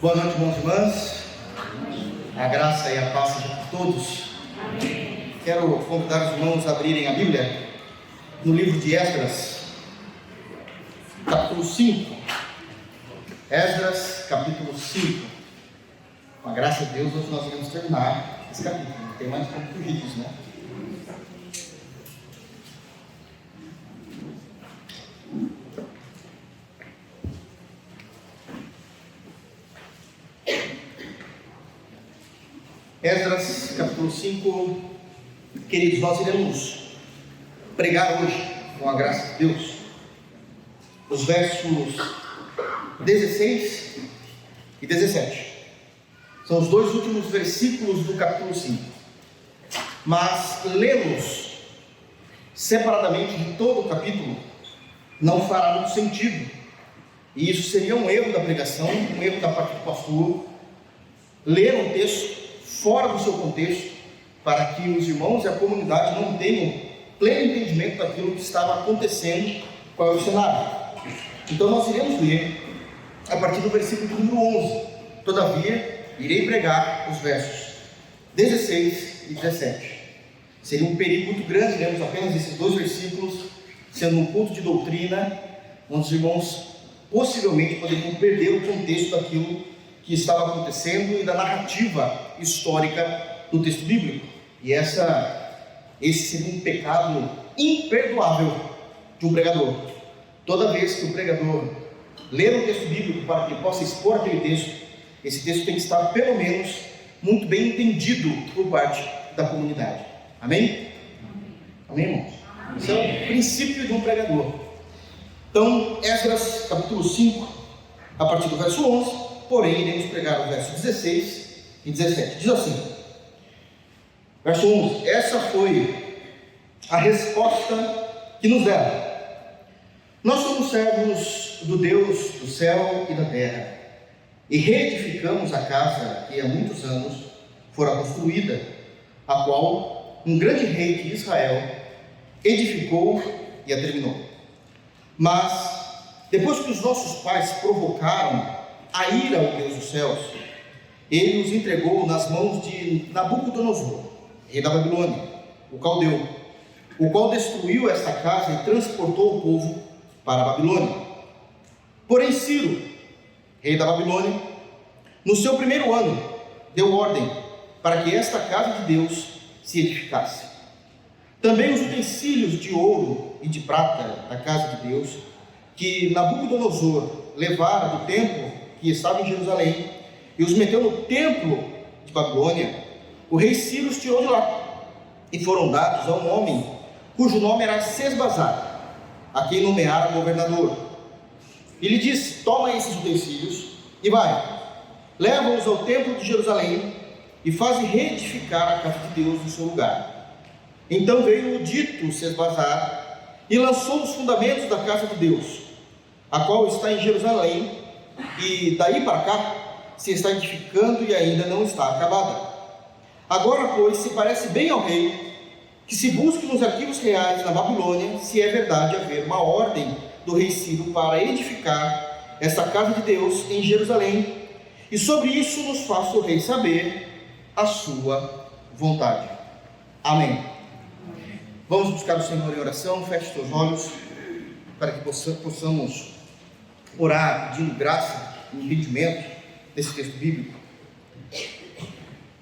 Boa noite, irmãos e irmãs. A graça e a paz seja por todos. Quero convidar os irmãos a abrirem a Bíblia no livro de Esdras, capítulo 5. Esdras, capítulo 5. Com a graça de Deus, hoje nós vamos terminar esse capítulo. Não tem mais como fugir disso, né? Esdras, capítulo 5. Queridos, nós iremos pregar hoje, com a graça de Deus, os versos 16 e 17. São os dois últimos versículos do capítulo 5. Mas lê-los separadamente de todo o capítulo não fará muito sentido. E isso seria um erro da pregação, um erro da parte do pastor, ler um texto fora do seu contexto, para que os irmãos e a comunidade não tenham pleno entendimento daquilo que estava acontecendo, qual é o cenário. Então nós iremos ler a partir do versículo número 11. Todavia, irei pregar os versos 16 e 17. Seria um perigo muito grande lermos apenas esses dois versículos, sendo um culto de doutrina, onde os irmãos possivelmente poderiam perder o contexto daquilo que estava acontecendo e da narrativa histórica do texto bíblico. E esse seria um pecado imperdoável de um pregador. Toda vez que o pregador ler um texto bíblico para que ele possa expor aquele texto, esse texto tem que estar pelo menos muito bem entendido por parte da comunidade. Amém? Amém, irmãos? Esse é o princípio de um pregador. Então, Esdras capítulo 5, a partir do verso 11, porém iremos pregar o verso 16 e 17. Diz assim, verso 11: essa foi a resposta que nos deram. Nós somos servos do Deus do céu e da terra, e reedificamos a casa que há muitos anos fora construída, a qual um grande rei de Israel edificou e a terminou. Mas, depois que os nossos pais provocaram a ira ao Deus dos céus, ele os entregou nas mãos de Nabucodonosor, rei da Babilônia, o caldeu, o qual destruiu esta casa e transportou o povo para a Babilônia. Porém Ciro, rei da Babilônia, no seu primeiro ano, deu ordem para que esta casa de Deus se edificasse. Também os utensílios de ouro e de prata da casa de Deus, que Nabucodonosor levara do templo que estava em Jerusalém, e os meteu no templo de Babilônia, o rei Ciro os tirou de lá, e foram dados a um homem cujo nome era Sesbazar, a quem nomearam governador. E lhe disse: toma esses utensílios e vai, leva-os ao templo de Jerusalém e faze reedificar a casa de Deus no seu lugar. Então veio o dito Sesbazar e lançou os fundamentos da casa de Deus, a qual está em Jerusalém, e daí para cá se está edificando e ainda não está acabada. Agora, pois, se parece bem ao rei que se busque nos arquivos reais na Babilônia se é verdade haver uma ordem do rei Ciro para edificar esta casa de Deus em Jerusalém, e sobre isso nos faça o rei saber a sua vontade. Amém. Vamos buscar o Senhor em oração. Feche os teus olhos para que possamos orar pedindo graça e entendimento desse texto bíblico.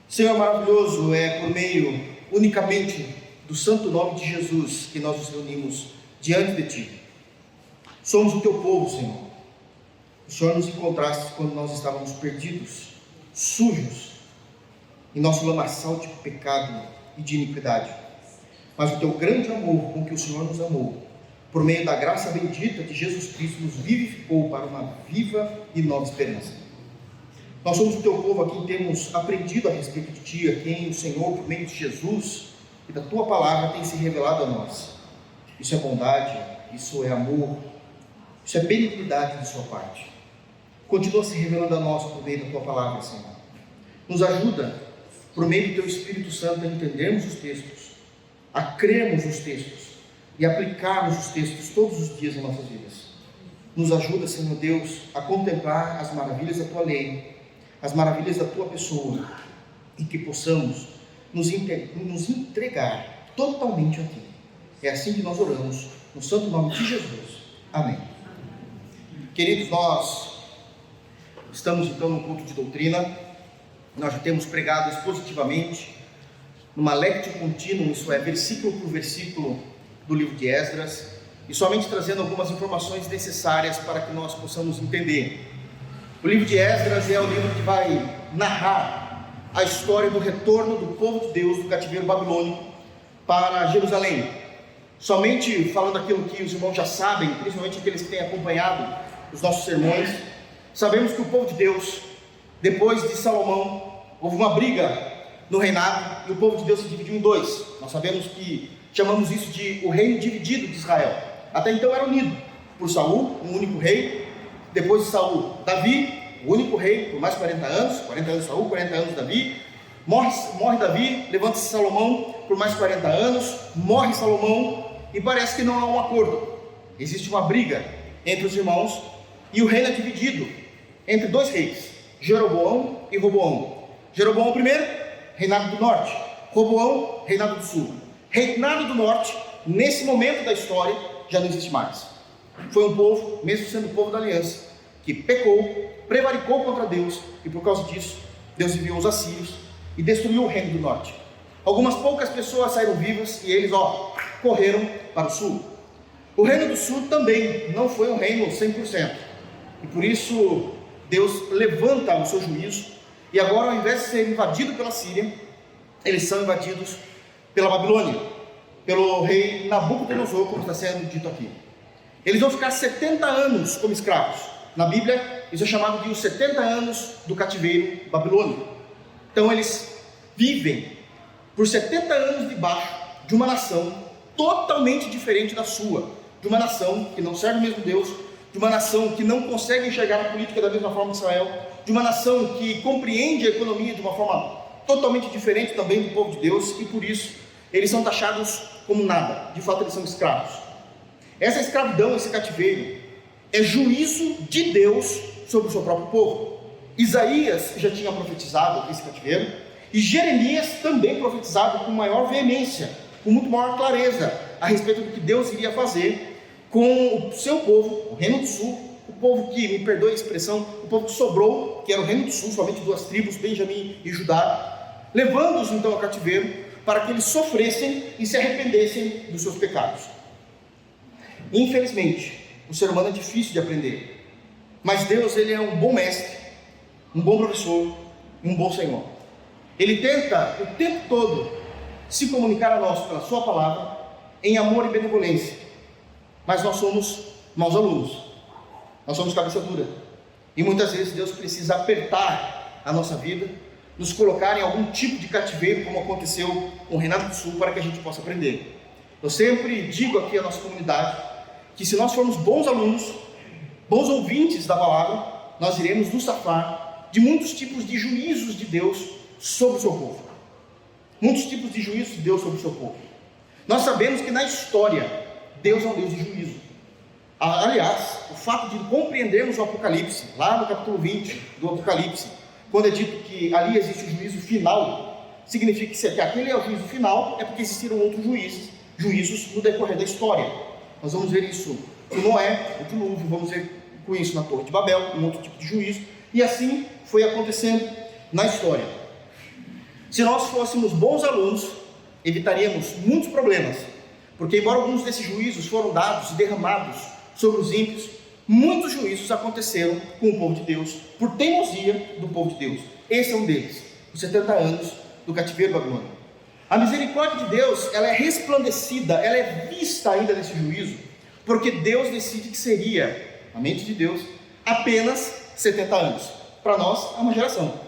Senhor maravilhoso, é por meio unicamente do santo nome de Jesus que nós nos reunimos diante de Ti. Somos o Teu povo, Senhor. O Senhor nos encontraste quando nós estávamos perdidos, sujos, em nosso lamaçal de pecado e de iniquidade. Mas o Teu grande amor com que o Senhor nos amou, por meio da graça bendita de Jesus Cristo, nos vivificou para uma viva e nova esperança. Nós somos o Teu povo a quem temos aprendido a respeito de Ti, a quem o Senhor, por meio de Jesus e da Tua palavra, tem se revelado a nós. Isso é bondade, isso é amor, isso é benignidade de Sua parte. Continua se revelando a nós por meio da Tua palavra, Senhor. Nos ajuda, por meio do Teu Espírito Santo, a entendermos os textos, a crermos nos textos e aplicarmos os textos todos os dias em nossas vidas. Nos ajuda, Senhor Deus, a contemplar as maravilhas da Tua lei as maravilhas da tua pessoa e que possamos nos entregar totalmente a ti. É assim que nós oramos, no santo nome de Jesus. Amém. Queridos, nós estamos então no culto de doutrina. Nós já temos pregado expositivamente numa lectio contínua, isso é, versículo por versículo do livro de Esdras, e somente trazendo algumas informações necessárias para que nós possamos entender. O livro de Esdras é o livro que vai narrar a história do retorno do povo de Deus do cativeiro babilônico para Jerusalém. Somente falando aquilo que os irmãos já sabem, principalmente aqueles que têm acompanhado os nossos sermões, sabemos que o povo de Deus, depois de Salomão, houve uma briga no reinado e o povo de Deus se dividiu em dois. Nós sabemos que chamamos isso de o reino dividido de Israel. Até então era unido por Saul, um único rei. Depois de Saul, Davi, o único rei por mais 40 anos Saul, 40 anos Davi. Morre Davi, levanta-se Salomão por mais 40 anos, morre Salomão e parece que não há um acordo. Existe uma briga entre os irmãos e o reino é dividido entre dois reis, Jeroboão e Roboão. Jeroboão primeiro, reinado do norte. Roboão, reinado do sul. Reinado do norte, nesse momento da história, já não existe mais. Foi um povo, mesmo sendo o povo da aliança, que pecou, prevaricou contra Deus, e por causa disso, Deus enviou os assírios e destruiu o reino do norte. Algumas poucas pessoas saíram vivas e eles, correram para o sul. O reino do sul também não foi um reino 100%, e por isso Deus levanta o seu juízo, e agora, ao invés de ser invadido pela Síria, eles são invadidos pela Babilônia, pelo rei Nabucodonosor, como está sendo dito aqui. Eles vão ficar 70 anos como escravos. Na Bíblia, isso é chamado de os 70 anos do cativeiro babilônico. Então eles vivem por 70 anos debaixo de uma nação totalmente diferente da sua, de uma nação que não serve o mesmo Deus, de uma nação que não consegue enxergar a política da mesma forma que Israel, de uma nação que compreende a economia de uma forma totalmente diferente também do povo de Deus, e por isso eles são taxados como nada. De fato, eles são escravos. Essa escravidão, esse cativeiro, é juízo de Deus sobre o seu próprio povo. Isaías já tinha profetizado esse cativeiro, e Jeremias também profetizado com maior veemência, com muito maior clareza, a respeito do que Deus iria fazer com o seu povo, o reino do sul, o povo que, me perdoe a expressão, o povo que sobrou, que era o reino do sul, somente duas tribos, Benjamim e Judá, levando-os então ao cativeiro, para que eles sofressem e se arrependessem dos seus pecados. Infelizmente, o ser humano é difícil de aprender, mas Deus, ele é um bom mestre, um bom professor e um bom Senhor. Ele tenta o tempo todo se comunicar a nós pela sua palavra, em amor e benevolência, mas nós somos maus alunos, nós somos cabeça dura, e muitas vezes Deus precisa apertar a nossa vida, nos colocar em algum tipo de cativeiro, como aconteceu com o Reinado do Sul, para que a gente possa aprender. Eu sempre digo aqui à nossa comunidade, que se nós formos bons alunos, bons ouvintes da palavra, nós iremos nos safar de muitos tipos de juízos de Deus sobre o seu povo. Muitos tipos de juízos de Deus sobre o seu povo. Nós sabemos que na história, Deus é um Deus de juízo. Aliás, o fato de compreendermos o Apocalipse, lá no capítulo 20 do Apocalipse, quando é dito que ali existe o juízo final, significa que se aquele é o juízo final, é porque existiram outros juízos no decorrer da história. Nós vamos ver isso com Noé, o dilúvio, vamos ver com isso na Torre de Babel, um outro tipo de juízo, e assim foi acontecendo na história. Se nós fôssemos bons alunos, evitaríamos muitos problemas, porque embora alguns desses juízos foram dados e derramados sobre os ímpios, muitos juízos aconteceram com o povo de Deus, por teimosia do povo de Deus. Esse é um deles, os 70 anos do cativeiro babilônico. A misericórdia de Deus, ela é resplandecida, ela é vista ainda nesse juízo, porque Deus decide que seria, na mente de Deus, apenas 70 anos. Para nós, é uma geração.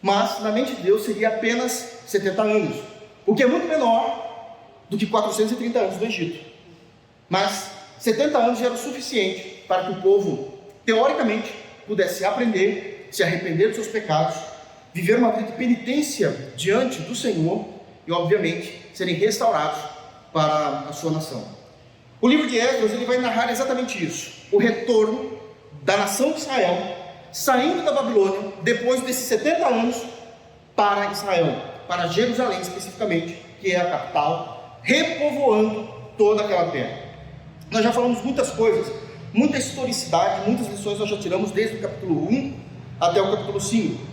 Mas, na mente de Deus, seria apenas 70 anos, o que é muito menor do que 430 anos do Egito. Mas 70 anos já era o suficiente para que o povo, teoricamente, pudesse aprender, se arrepender dos seus pecados, viver uma vida de penitência diante do Senhor e, obviamente, serem restaurados para a sua nação. O livro de Esdras, ele vai narrar exatamente isso, o retorno da nação de Israel saindo da Babilônia, depois desses 70 anos, para Israel, para Jerusalém especificamente, que é a capital, repovoando toda aquela terra. Nós já falamos muitas coisas, muita historicidade, muitas lições nós já tiramos desde o capítulo 1 até o capítulo 5.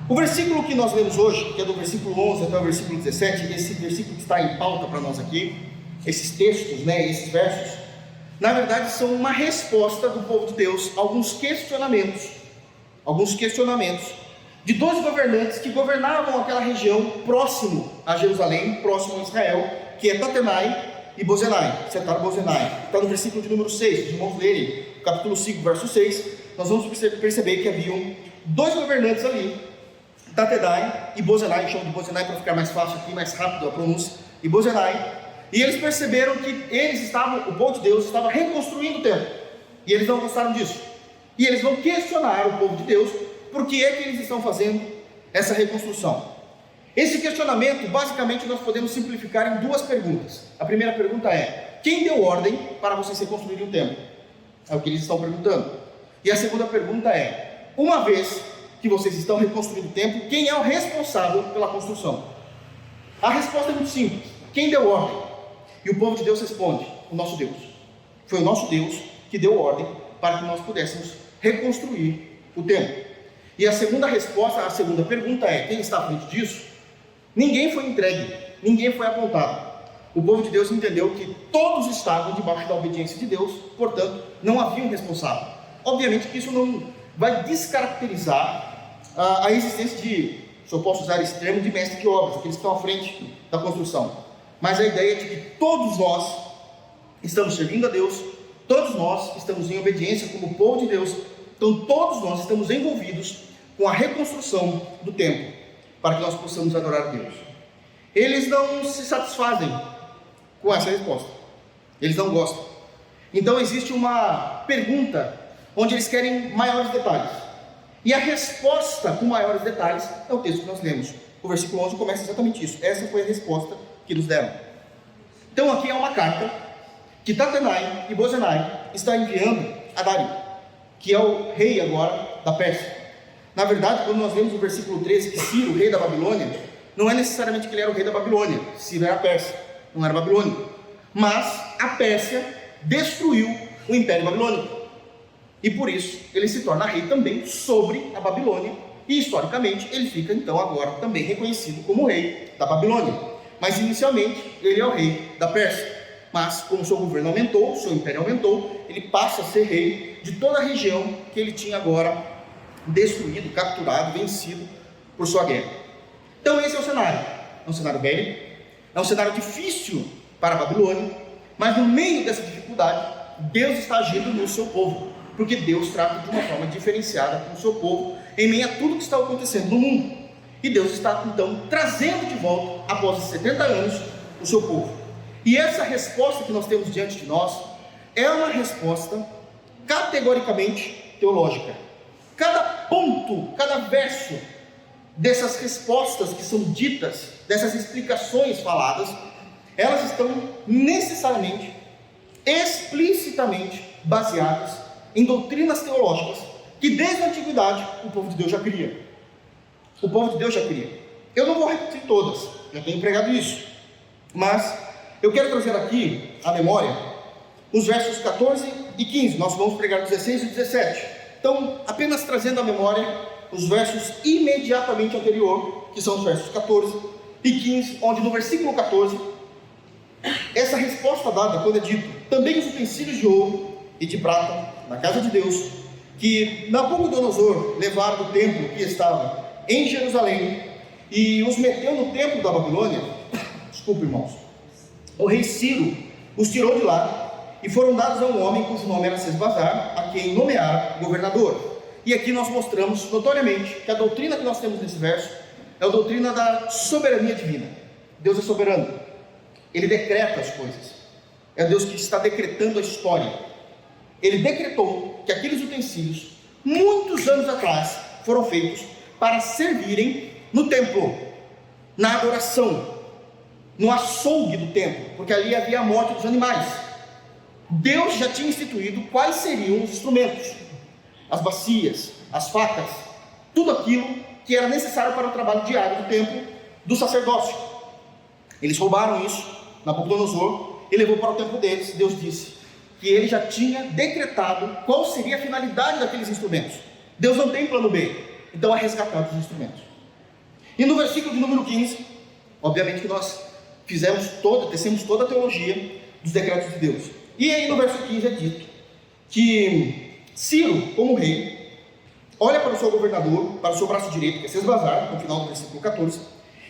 O versículo que nós lemos hoje, que é do versículo 11 até o versículo 17, esse versículo que está em pauta para nós aqui, esses textos, esses versos, na verdade são uma resposta do povo de Deus a alguns questionamentos de dois governantes que governavam aquela região próximo a Jerusalém, próximo a Israel, que é Tatenai e Bozenai, Setar-Bozenai. Está no versículo de número 6, os irmãos lerem, capítulo 5, verso 6, nós vamos perceber que haviam dois governantes ali, Tatenai e Bozenai, eu chamo de Bozenai para ficar mais fácil aqui, mais rápido a pronúncia, e Bozenai, e eles perceberam que o povo de Deus estava reconstruindo o templo, e eles não gostaram disso, e eles vão questionar o povo de Deus, por que é que eles estão fazendo essa reconstrução. Esse questionamento, basicamente, nós podemos simplificar em duas perguntas. A primeira pergunta é: quem deu ordem para vocês reconstruírem o templo? É o que eles estão perguntando. E a segunda pergunta é: uma vez que vocês estão reconstruindo o templo, quem é o responsável pela construção? A resposta é muito simples: quem deu ordem? E o povo de Deus responde: o nosso Deus. Foi o nosso Deus que deu ordem para que nós pudéssemos reconstruir o templo. E a segunda resposta, a segunda pergunta é: quem está à frente disso? Ninguém foi entregue, ninguém foi apontado. O povo de Deus entendeu que todos estavam debaixo da obediência de Deus, portanto, não havia um responsável. Obviamente que isso não vai descaracterizar a existência de, se eu posso usar esse termo, de mestre de obras, aqueles que estão à frente da construção. Mas a ideia é de que todos nós estamos servindo a Deus, todos nós estamos em obediência como povo de Deus, então todos nós estamos envolvidos com a reconstrução do templo, para que nós possamos adorar a Deus. Eles não se satisfazem com essa resposta, eles não gostam. Então existe uma pergunta onde eles querem maiores detalhes, e a resposta com maiores detalhes é o texto que nós lemos. O versículo 11 começa exatamente isso. Essa foi a resposta que nos deram. Então aqui é uma carta que Tatenai e Bozenai está enviando a Dário, que é o rei agora da Pérsia. Na verdade, quando nós lemos o versículo 13, que Ciro, rei da Babilônia, não é necessariamente que ele era o rei da Babilônia. Ciro era a Pérsia, não era Babilônia. Mas a Pérsia destruiu o Império Babilônico, e por isso ele se torna rei também sobre a Babilônia, e historicamente ele fica então agora também reconhecido como rei da Babilônia. Mas inicialmente ele é o rei da Pérsia. Mas como seu governo aumentou, seu império aumentou, ele passa a ser rei de toda a região que ele tinha agora destruído, capturado, vencido por sua guerra. Então esse é o cenário. É um cenário bélico, é um cenário difícil para a Babilônia, mas no meio dessa dificuldade, Deus está agindo no seu povo, porque Deus trata de uma forma diferenciada com o seu povo, em meio a tudo que está acontecendo no mundo. E Deus está então trazendo de volta, após esses 70 anos, o seu povo. E essa resposta que nós temos diante de nós é uma resposta categoricamente teológica. Cada ponto, cada verso dessas respostas que são ditas, dessas explicações faladas, elas estão necessariamente, explicitamente baseadas em doutrinas teológicas que desde a antiguidade o povo de Deus já cria. O povo de Deus já cria. Eu não vou repetir todas, já tenho pregado isso, mas eu quero trazer aqui à memória os versos 14 e 15. Nós vamos pregar 16 e 17. Então, apenas trazendo à memória os versos imediatamente anterior, que são os versos 14 e 15, onde no versículo 14, essa resposta dada, quando é dito: também os utensílios de ouro e de prata na casa de Deus, que Nabucodonosor levaram do templo que estava em Jerusalém, e os meteu no templo da Babilônia. Desculpe, irmãos. O rei Ciro os tirou de lá, e foram dados a um homem cujo nome era Sesbazar, a quem nomearam governador. E aqui nós mostramos notoriamente que a doutrina que nós temos nesse verso é a doutrina da soberania divina. Deus é soberano, Ele decreta as coisas, é Deus que está decretando a história. Ele decretou que aqueles utensílios, muitos anos atrás, foram feitos para servirem no templo, na adoração, no açougue do templo, porque ali havia a morte dos animais. Deus já tinha instituído quais seriam os instrumentos: as bacias, as facas, tudo aquilo que era necessário para o trabalho diário do templo do sacerdócio. Eles roubaram isso, Nabucodonosor, e levou para o templo deles. Deus disse que ele já tinha decretado qual seria a finalidade daqueles instrumentos. Deus não tem plano B, então é resgatar os instrumentos. E no versículo de número 15, obviamente que nós tecemos toda a teologia dos decretos de Deus. E aí no verso 15 é dito que Ciro, como rei, olha para o seu governador, para o seu braço direito, que é Sesbazar, no final do versículo 14,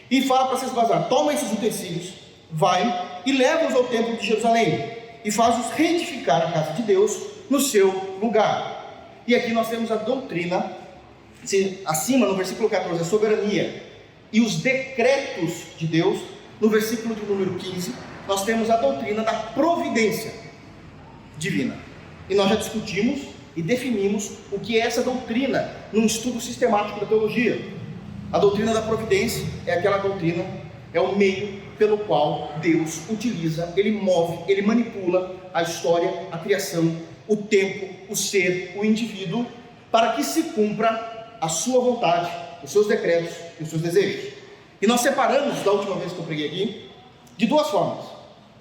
e fala para Sesbazar: toma esses utensílios, vai e leva-os ao templo de Jerusalém, e faz-os reedificar a casa de Deus no seu lugar. E aqui nós temos a doutrina, acima no versículo 14, a soberania e os decretos de Deus. No versículo de número 15, nós temos a doutrina da providência divina. E nós já discutimos e definimos o que é essa doutrina num estudo sistemático da teologia. A doutrina da providência é aquela doutrina, é o meio pelo qual Deus utiliza, Ele move, Ele manipula a história, a criação, o tempo, o ser, o indivíduo, para que se cumpra a sua vontade, os seus decretos e os seus desejos. E nós separamos, da última vez que eu preguei aqui, de duas formas.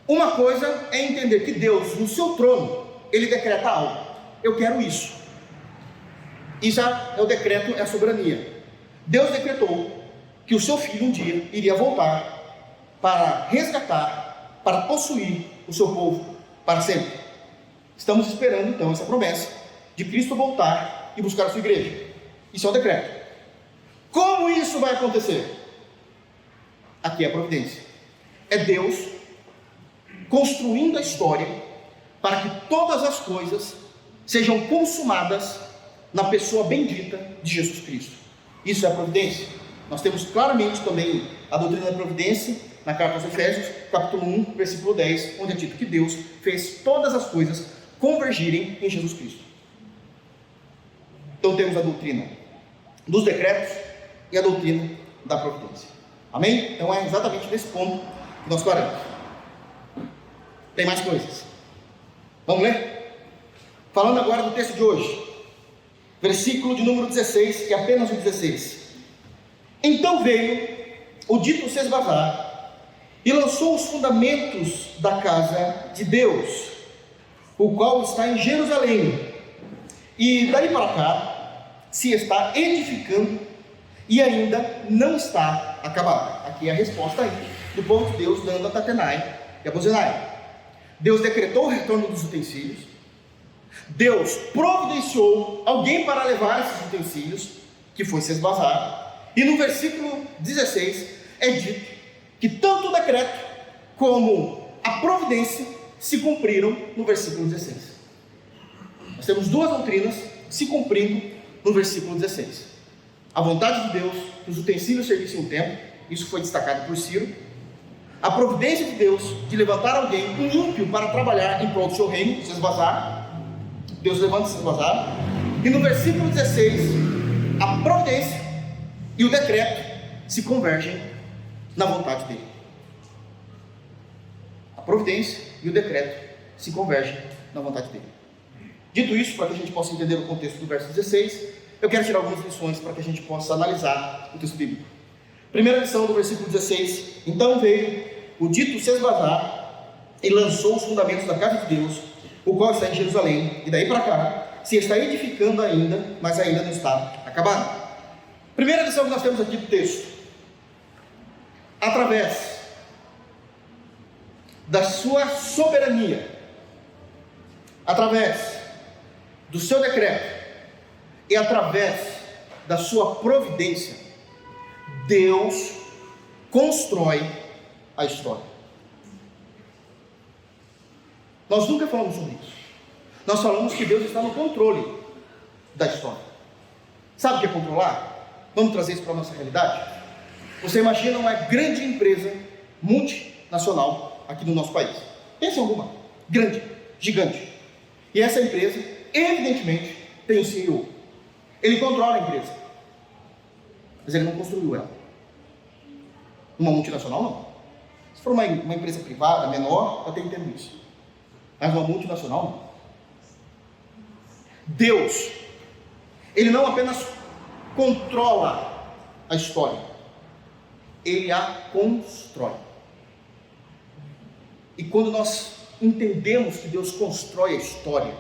Uma coisa é entender que Deus, no seu trono, Ele decreta algo. Eu quero isso. Isso é o decreto, é a soberania. Deus decretou que o seu filho um dia iria voltar para resgatar, para possuir o seu povo para sempre. Estamos esperando então essa promessa de Cristo voltar e buscar a sua igreja. Isso é um decreto. Como isso vai acontecer? Aqui é a providência. É Deus construindo a história para que todas as coisas sejam consumadas na pessoa bendita de Jesus Cristo. Isso é a providência. Nós temos claramente também a doutrina da providência na carta aos Efésios, capítulo 1, versículo 10, onde é dito que Deus fez todas as coisas convergirem em Jesus Cristo. Então temos a doutrina dos decretos e a doutrina da providência. Amém? Então é exatamente nesse ponto que nós paramos. Tem mais coisas. Vamos ler? Falando agora do texto de hoje, versículo de número 16, que é apenas o 16. Então veio o dito Sesbazar e lançou os fundamentos da casa de Deus, o qual está em Jerusalém, e daí para cá se está edificando e ainda não está acabada. Aqui é a resposta aí do povo de Deus dando a Tatenai e a Bozenai. Deus decretou o retorno dos utensílios, Deus providenciou alguém para levar esses utensílios, que foi Sesbazar, e no versículo 16 é dito que tanto o decreto como a providência se cumpriram no versículo 16. Nós temos duas doutrinas se cumprindo no versículo 16. A vontade de Deus, que os utensílios servissem o templo, isso foi destacado por Ciro. A providência de Deus de levantar alguém, um ímpio, para trabalhar em prol do seu reino, Sesbazar. Deus levanta Sesbazar. E no versículo 16, a providência e o decreto se convergem na vontade dele. A providência e o decreto se convergem na vontade dele. Dito isso, para que a gente possa entender o contexto do verso 16, eu quero tirar algumas lições para que a gente possa analisar o texto bíblico. Primeira lição do versículo 16: então veio o dito Sesbazar e lançou os fundamentos da casa de Deus, o qual está em Jerusalém, e daí para cá se está edificando ainda, mas ainda não está acabado. Primeira lição que nós temos aqui do texto: através da sua soberania, através do seu decreto e através da sua providência, Deus constrói a história. Nós nunca falamos sobre isso. Nós falamos que Deus está no controle da história. Sabe o que é controlar? Vamos trazer isso para a nossa realidade? Você imagina uma grande empresa multinacional aqui no nosso país. Pense em alguma, grande, gigante. E essa empresa, evidentemente, tem um CEO. Ele controla a empresa, mas ele não construiu ela. Uma multinacional não. Se for uma empresa privada, menor, eu até entendo isso. Mas uma multinacional não. Deus, Ele não apenas controla a história, ele a constrói. E quando nós entendemos que Deus constrói a história,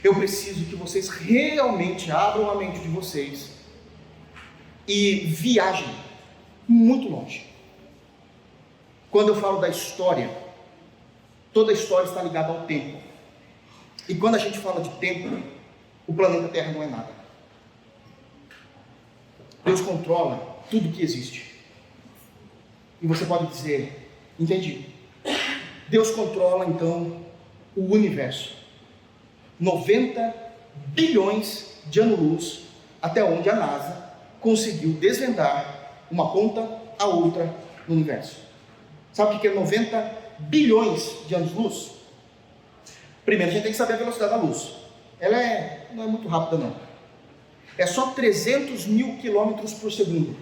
eu preciso que vocês realmente abram a mente de vocês e viajem muito longe. Quando eu falo da história, toda a história está ligada ao tempo. E quando a gente fala de tempo, o planeta Terra não é nada. Deus controla tudo que existe. E você pode dizer, entendi. Deus controla então o universo. 90 bilhões de anos-luz, até onde a NASA conseguiu desvendar uma ponta a outra no universo. Sabe o que é 90 bilhões de anos-luz? Primeiro a gente tem que saber a velocidade da luz. Ela não é muito rápida não. É só 300 mil quilômetros por segundo.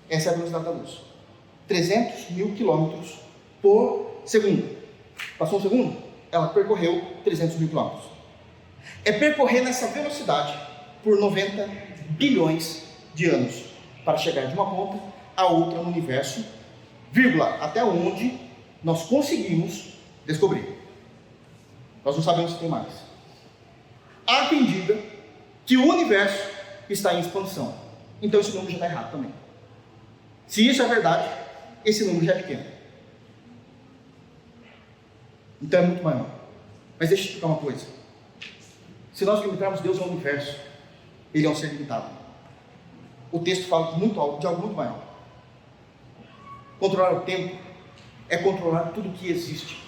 Essa é a velocidade da luz. 300 mil quilômetros por segundo. Passou um segundo? Ela percorreu 300 mil quilômetros. É percorrer nessa velocidade por 90 bilhões de anos para chegar de uma ponta a outra no universo, vírgula, até onde nós conseguimos descobrir. Nós não sabemos se tem mais. Há quem diga que o universo está em expansão. Então esse número já está errado também. Se isso é verdade, esse número já é pequeno. Então é muito maior. Mas deixa eu explicar uma coisa. Se nós limitarmos Deus ao universo, ele é um ser limitado. O texto fala de algo muito maior. Controlar o tempo é controlar tudo que existe.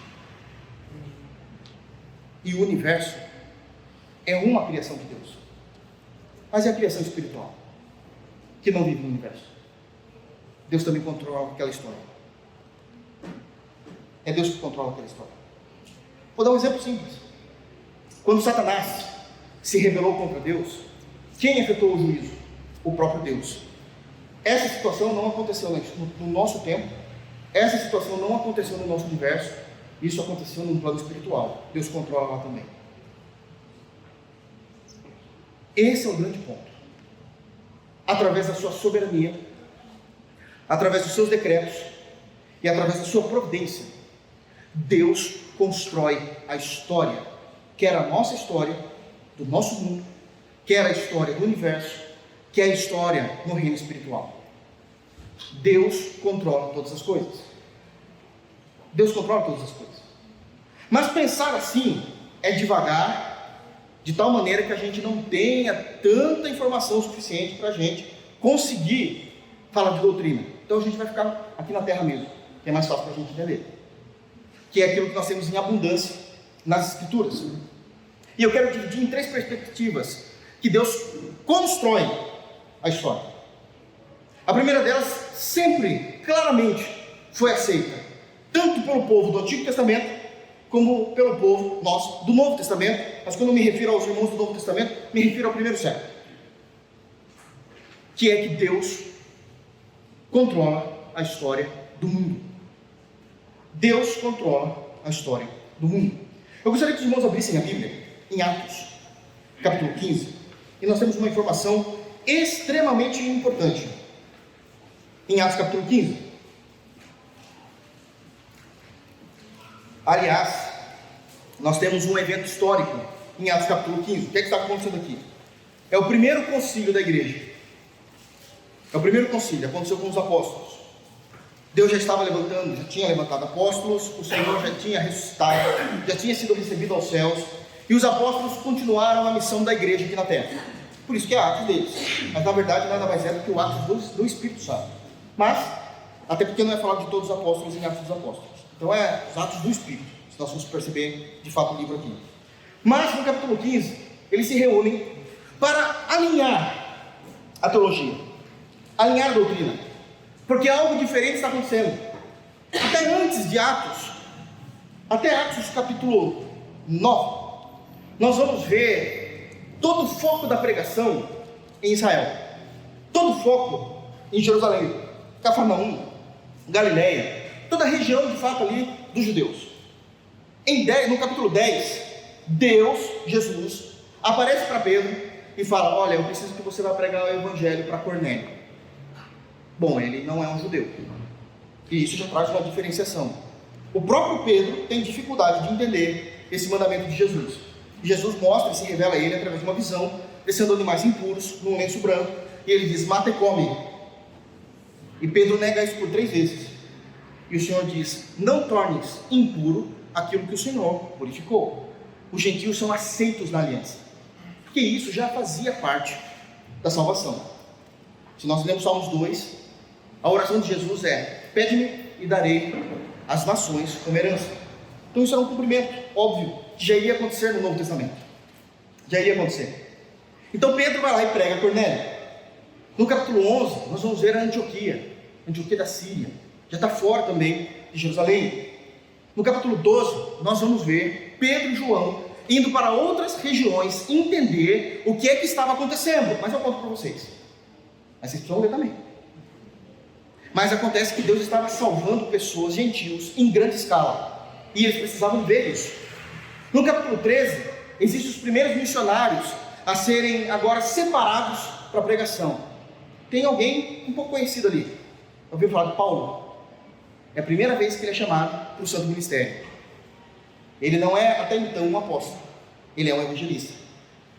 E o universo é uma criação de Deus. Mas é a criação espiritual, que não vive no universo. Deus também controla aquela história. É Deus que controla aquela história. Vou dar um exemplo simples. Quando Satanás se rebelou contra Deus, quem efetuou o juízo? O próprio Deus. Essa situação não aconteceu no nosso tempo, essa situação não aconteceu no nosso universo, isso aconteceu num plano espiritual. Deus controla lá também. Esse é o grande ponto. Através da sua soberania, através dos seus decretos e através da sua providência, Deus constrói a história, quer a nossa história do nosso mundo, quer a história do universo, quer a história no reino espiritual. Deus controla todas as coisas. Deus controla todas as coisas. Mas pensar assim é devagar, de tal maneira que a gente não tenha tanta informação suficiente para a gente conseguir falar de doutrina. Então a gente vai ficar aqui na terra mesmo, que é mais fácil para a gente entender, que é aquilo que nós temos em abundância nas escrituras. E eu quero dividir em 3 perspectivas que Deus constrói a história. A primeira delas sempre, claramente, foi aceita, tanto pelo povo do Antigo Testamento, como pelo povo nosso do Novo Testamento. Mas quando eu me refiro aos irmãos do Novo Testamento, me refiro ao primeiro século, que é que Deus controla a história do mundo. Deus controla a história do mundo. Eu gostaria que os irmãos abrissem a Bíblia em Atos, capítulo 15, e nós temos uma informação extremamente importante em Atos capítulo 15. Aliás, nós temos um evento histórico em Atos capítulo 15. O que é que está acontecendo aqui? É o primeiro concílio da igreja. É o primeiro concílio, aconteceu com os apóstolos. Deus já estava levantando, já tinha levantado apóstolos, o Senhor já tinha ressuscitado, já tinha sido recebido aos céus, e os apóstolos continuaram a missão da igreja aqui na terra. Por isso que é Atos deles. Mas na verdade nada mais é do que o Atos do Espírito Santo. Mas, até porque não é falado de todos os apóstolos em Atos dos Apóstolos. Então é os Atos do Espírito, se nós formos perceber de fato o livro aqui. Mas no capítulo 15, eles se reúnem para alinhar a teologia, alinhar a doutrina, porque algo diferente está acontecendo. Até antes de Atos, até Atos capítulo 9, nós vamos ver todo o foco da pregação em Israel, todo o foco em Jerusalém, Cafarnaum, Galileia, toda a região de fato ali dos judeus. No capítulo 10, Jesus aparece para Pedro e fala: olha, eu preciso que você vá pregar o evangelho para Cornélio. Bom, ele não é um judeu, e isso já traz uma diferenciação. O próprio Pedro tem dificuldade de entender esse mandamento de Jesus. Jesus mostra e se revela a ele através de uma visão, descendo animais impuros num lenço branco, e ele diz: mata e come. E Pedro nega isso por 3 vezes. E o Senhor diz: não tornes impuro aquilo que o Senhor purificou. Os gentios são aceitos na aliança, porque isso já fazia parte da salvação. Se nós lemos Salmos 2, a oração de Jesus é: pede-me e darei as nações como herança. Então isso era um cumprimento óbvio, que já iria acontecer no Novo Testamento. Já iria acontecer. Então Pedro vai lá e prega a Cornélio. No capítulo 11, nós vamos ver a Antioquia da Síria. Já está fora também de Jerusalém. No capítulo 12, nós vamos ver Pedro e João indo para outras regiões entender o que é que estava acontecendo. Mas eu conto para vocês. Mas vocês precisam ler também. Mas acontece que Deus estava salvando pessoas, gentios, em grande escala. E eles precisavam ver isso. No capítulo 13, existem os primeiros missionários a serem agora separados para a pregação. Tem alguém um pouco conhecido ali. Ouviu falar de Paulo? É a primeira vez que ele é chamado para o santo ministério. Ele não é até então um apóstolo, ele é um evangelista.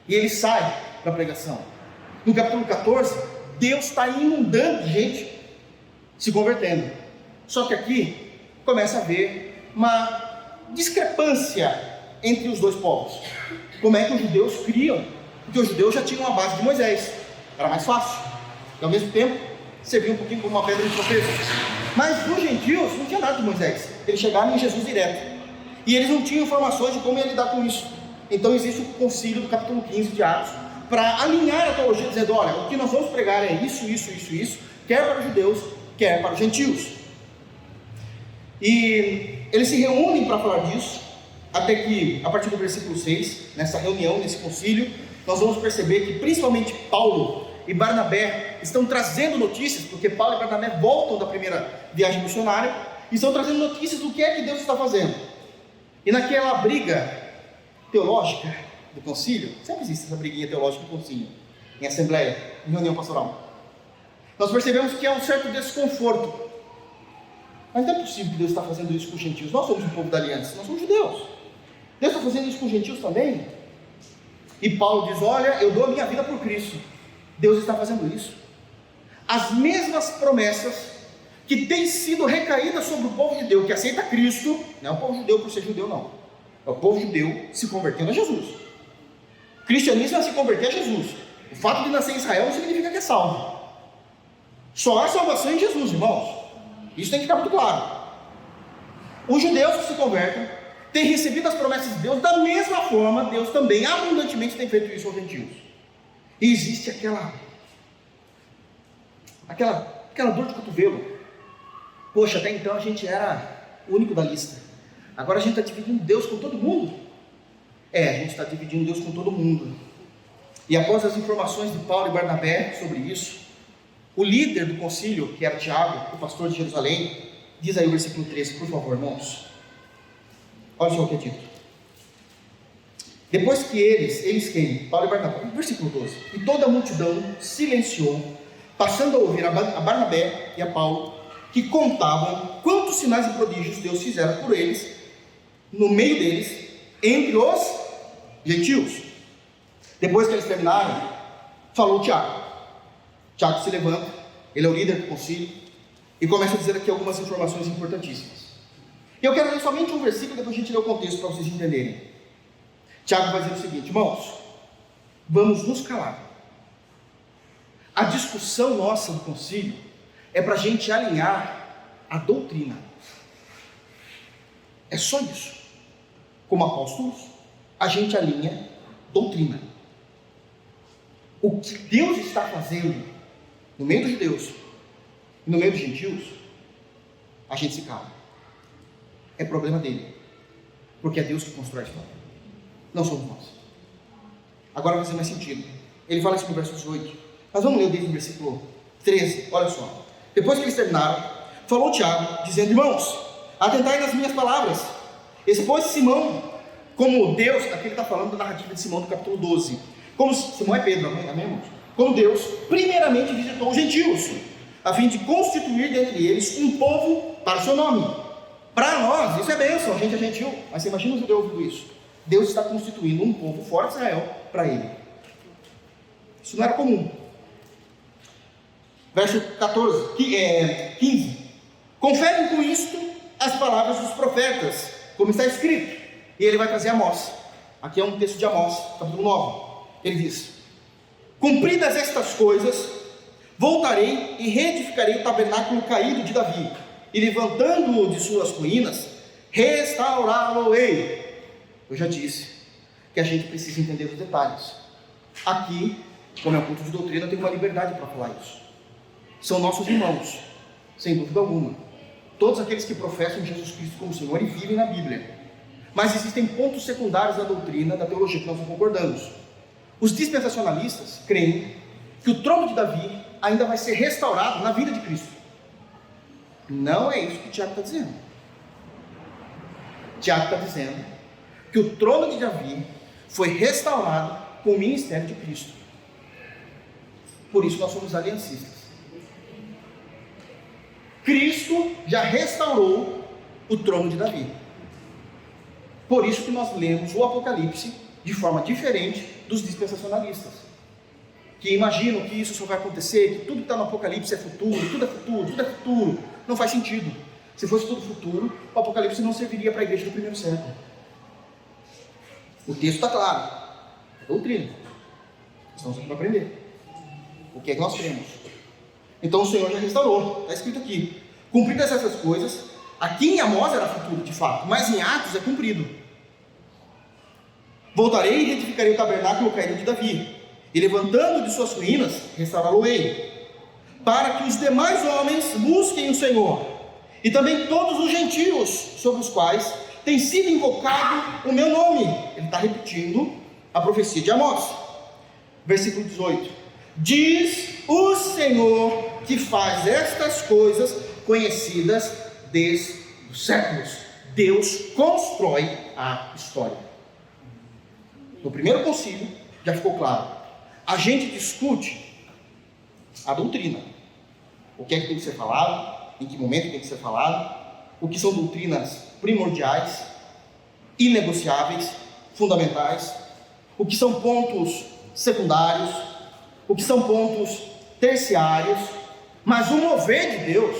E ele sai para a pregação. No capítulo 14, Deus está inundando de gente se convertendo. Só que aqui começa a haver uma discrepância entre os dois povos. Como é que os judeus criam? Porque os judeus já tinham a base de Moisés, era mais fácil, e ao mesmo tempo servia um pouquinho como uma pedra de tropeço. Mas os gentios não tinha nada de Moisés, eles chegaram em Jesus direto, e eles não tinham informações de como ia lidar com isso. Então existe o concílio do capítulo 15 de Atos, para alinhar a teologia, dizendo: olha, o que nós vamos pregar é isso, quer para os judeus, quer para os gentios. E eles se reúnem para falar disso, até que, a partir do versículo 6, nessa reunião, nesse concílio, nós vamos perceber que principalmente Paulo e Barnabé estão trazendo notícias, porque Paulo e Barnabé voltam da primeira viagem missionária, e estão trazendo notícias do que é que Deus está fazendo. E naquela briga teológica do concílio, sempre existe essa briguinha teológica do concílio, em assembleia, em reunião pastoral, nós percebemos que há um certo desconforto. Mas não é possível que Deus está fazendo isso com os gentios. Nós somos um povo da aliança, nós somos judeus. Deus está fazendo isso com os gentios também? E Paulo diz: olha, eu dou a minha vida por Cristo. Deus está fazendo isso. As mesmas promessas que têm sido recaídas sobre o povo judeu que aceita Cristo, não é o povo judeu por ser judeu, não. É o povo judeu se convertendo a Jesus. Cristianismo é se converter a Jesus. O fato de nascer em Israel não significa que é salvo. Só há salvação em Jesus, irmãos. Isso tem que ficar muito claro. Os judeus que se convertem têm recebido as promessas de Deus. Da mesma forma, Deus também abundantemente tem feito isso aos gentios. E existe aquela dor de cotovelo. Poxa, até então a gente era o único da lista. Agora a gente está dividindo Deus com todo mundo. A gente está dividindo Deus com todo mundo. E após as informações de Paulo e Barnabé sobre isso, o líder do concílio, que era Tiago, o pastor de Jerusalém, diz aí o versículo 13, por favor, irmãos. Olha só o que é dito. Depois que eles quem? Paulo e Barnabé. Versículo 12. E toda a multidão silenciou, passando a ouvir a Barnabé e a Paulo, que contavam quantos sinais e prodígios Deus fizera por eles, no meio deles, entre os gentios. Depois que eles terminaram, falou Tiago. Tiago se levanta, ele é o líder do concílio, e começa a dizer aqui algumas informações importantíssimas. Eu quero ler somente um versículo, depois a gente lê o contexto para vocês entenderem. Tiago vai dizer o seguinte: irmãos, vamos nos calar. A discussão nossa do concílio é para a gente alinhar a doutrina. É só isso. Como apóstolos, a gente alinha doutrina. O que Deus está fazendo no meio dos judeus e no meio dos gentios, a gente se cala. É problema dele, porque é Deus que constrói a história, não somos nós. Agora vai fazer mais sentido. Ele fala isso no verso 18. Mas vamos ler desde o versículo 13. Olha só. Depois que eles terminaram, falou Tiago, dizendo: irmãos, atentai nas minhas palavras. Expôs Simão como Deus. Aqui ele está falando da narrativa de Simão do capítulo 12. Simão é Pedro, amém, irmãos? Como Deus primeiramente visitou os gentios, a fim de constituir dentre eles um povo para o seu nome. Para nós, isso é bênção, a gente é gentil, mas você imagina o judeu ouvindo isso? Deus está constituindo um povo fora de Israel para ele. Isso não era comum. Verso 15. Conferem com isto as palavras dos profetas, como está escrito. E ele vai trazer Amós. Aqui é um texto de Amós, capítulo 9. Ele diz: cumpridas estas coisas, voltarei e reedificarei o tabernáculo caído de Davi, e levantando-o de suas ruínas, restaurá-lo-ei. Eu já disse que a gente precisa entender os detalhes. Aqui, como é um culto de doutrina, eu tenho uma liberdade para falar isso. São nossos irmãos, sem dúvida alguma. Todos aqueles que professam Jesus Cristo como Senhor e vivem na Bíblia. Mas existem pontos secundários da doutrina, da teologia, que nós não concordamos. Os dispensacionalistas creem que o trono de Davi ainda vai ser restaurado na vida de Cristo. Não é isso que Tiago está dizendo. Tiago está dizendo que o trono de Davi foi restaurado com o ministério de Cristo. Por isso nós somos aliancistas. Cristo já restaurou o trono de Davi. Por isso que nós lemos o Apocalipse de forma diferente dos dispensacionalistas, que imaginam que isso só vai acontecer, que tudo que está no Apocalipse é futuro, tudo é futuro, tudo é futuro. Não faz sentido. Se fosse tudo futuro, o Apocalipse não serviria para a igreja do primeiro século. O texto está claro, é doutrina. Estamos aqui para aprender o que é que nós temos. Então o Senhor já restaurou, está escrito aqui: cumpridas essas coisas. Aqui em Amós era futuro de fato, mas em Atos é cumprido. Voltarei e reedificarei o tabernáculo caído de Davi, e levantando de suas ruínas, restaurá-lo-ei, para que os demais homens busquem o Senhor, e também todos os gentios sobre os quais tem sido invocado o meu nome. Ele está repetindo a profecia de Amós. Versículo 18: diz o Senhor que faz estas coisas conhecidas desde os séculos. Deus constrói a história. No primeiro concílio já ficou claro. A gente discute a doutrina, o que é que tem que ser falado, em que momento tem que ser falado, o que são doutrinas primordiais, inegociáveis, fundamentais, o que são pontos secundários, o que são pontos terciários. Mas o mover de Deus,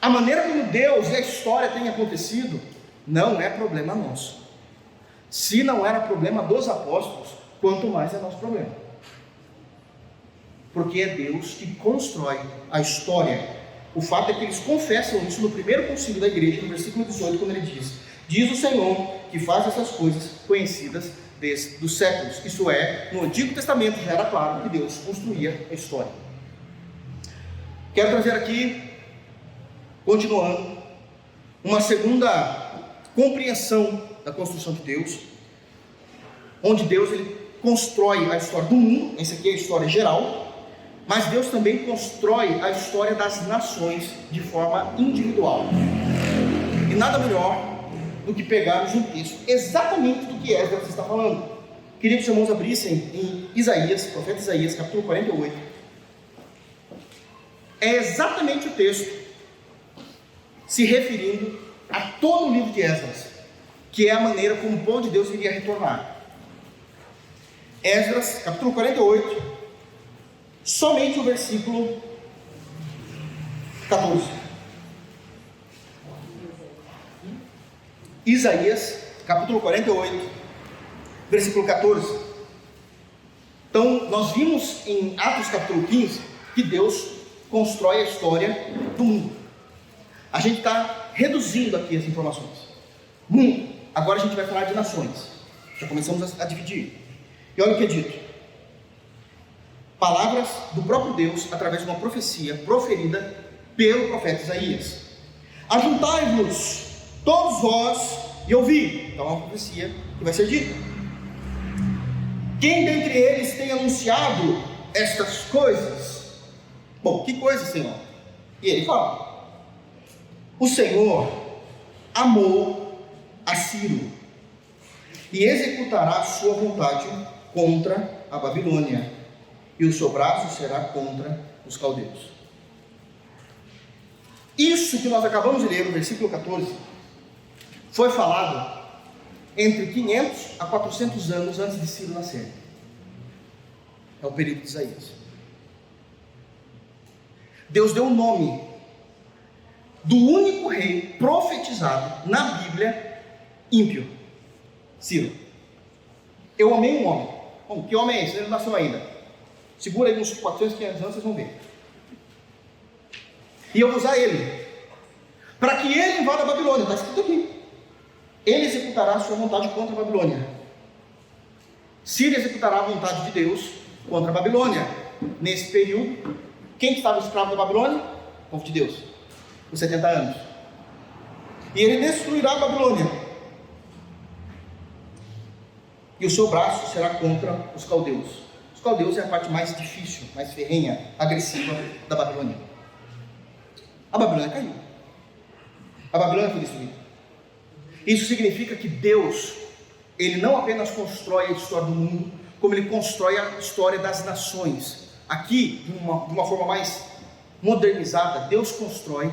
a maneira como Deus e a história têm acontecido, não é problema nosso. Se não era problema dos apóstolos, quanto mais é nosso problema. Porque é Deus que constrói a história. O fato é que eles confessam isso no primeiro concílio da igreja, no versículo 18, quando ele diz o Senhor que faz essas coisas conhecidas desde os séculos. Isso é, no Antigo Testamento já era claro que Deus construía a história. Quero trazer aqui, continuando, uma segunda compreensão da construção de Deus, onde Deus ele constrói a história do mundo. Essa aqui é a história geral, mas Deus também constrói a história das nações de forma individual. E nada melhor do que pegarmos um texto exatamente do que Esdras está falando. Queria que os irmãos abrissem em Isaías, profeta Isaías, capítulo 48. É exatamente o texto se referindo a todo o livro de Esdras, que é a maneira como o povo de Deus iria retornar. Esdras, capítulo 48, somente o versículo 14. Isaías, capítulo 48, versículo 14. Então, nós vimos em Atos capítulo 15 que Deus constrói a história do mundo. A gente está reduzindo aqui as informações. Mundo. Agora a gente vai falar de nações. Já começamos a dividir. E olha o que é dito: palavras do próprio Deus através de uma profecia proferida pelo profeta Isaías. Ajuntai-vos todos vós e ouvi. Então é uma profecia que vai ser dita. Quem dentre eles tem anunciado estas coisas? Bom, que coisas, Senhor? E ele fala: o Senhor amou a Ciro e executará a sua vontade contra a Babilônia, e o seu braço será contra os caldeus. Isso que nós acabamos de ler no versículo 14, foi falado entre 500 a 400 anos antes de Ciro nascer. É o período de Isaías. Deus deu o nome do único rei profetizado na Bíblia ímpio, Ciro. Eu amei um homem. Bom, que homem é esse? Ele não nasceu ainda. Segura aí uns 400, 500 anos, vocês vão ver. E eu vou usar ele, para que ele invada a Babilônia. Está escrito aqui. Ele executará a sua vontade contra a Babilônia. Ciro executará a vontade de Deus contra a Babilônia. Nesse período, quem estava escravo da Babilônia? O povo de Deus, por 70 anos. E ele destruirá a Babilônia, e o seu braço será contra os caldeus. Os caldeus é a parte mais difícil, mais ferrenha, agressiva da Babilônia. A Babilônia caiu. A Babilônia foi destruída. Isso significa que Deus, Ele não apenas constrói a história do mundo, como Ele constrói a história das nações. Aqui, de uma forma mais modernizada, Deus constrói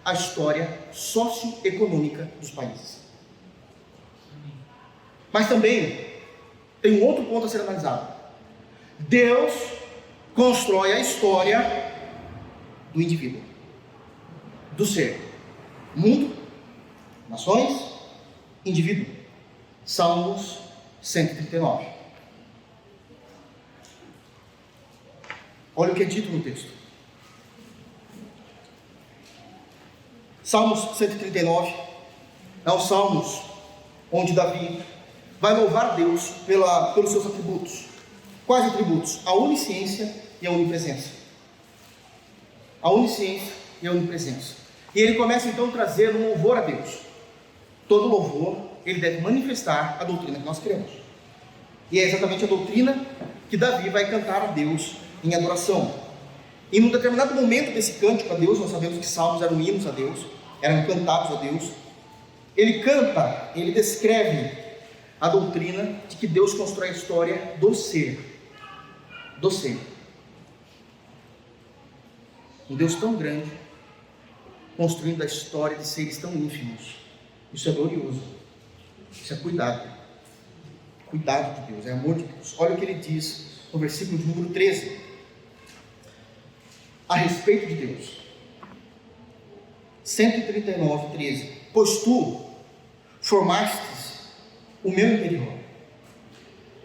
a história socioeconômica dos países. Mas também tem um outro ponto a ser analisado. Deus constrói a história do indivíduo, do ser, mundo, nações, indivíduo. Salmos 139. Olha o que é dito no texto. Salmos 139 é um Salmos onde Davi vai louvar Deus pelos seus atributos. Quais atributos? A onisciência e a onipresença. A onisciência e a onipresença. E ele começa então a trazer um louvor a Deus. Todo louvor, ele deve manifestar a doutrina que nós cremos. E é exatamente a doutrina que Davi vai cantar a Deus em adoração. E num determinado momento desse cântico a Deus, nós sabemos que salmos eram hinos a Deus, eram cantados a Deus. Ele canta, ele descreve a doutrina de que Deus constrói a história do ser. Do ser. Um Deus tão grande, construindo a história de seres tão ínfimos. Isso é glorioso. Isso é cuidado. Cuidado de Deus, é amor de Deus. Olha o que ele diz no versículo de número 13. A respeito de Deus. 139, 13. Pois tu formastes o meu interior.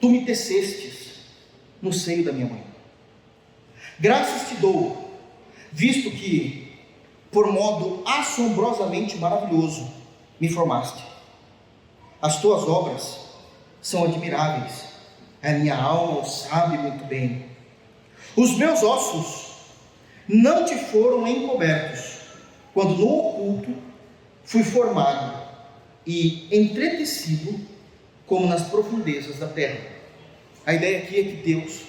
Tu me tecestes no seio da minha mãe. Graças te dou, visto que, por modo assombrosamente maravilhoso, me formaste. As tuas obras são admiráveis, a minha alma o sabe muito bem. Os meus ossos não te foram encobertos, quando no oculto fui formado e entretecido como nas profundezas da terra. A ideia aqui é que Deus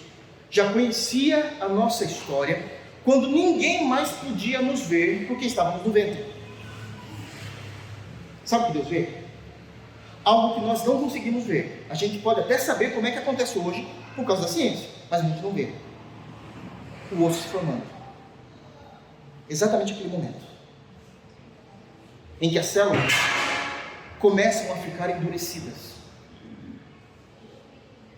já conhecia a nossa história quando ninguém mais podia nos ver porque estávamos no ventre. Sabe o que Deus vê? Algo que nós não conseguimos ver. A gente pode até saber como é que acontece hoje por causa da ciência, mas a gente não vê. O osso se formando. Exatamente aquele momento em que as células começam a ficar endurecidas,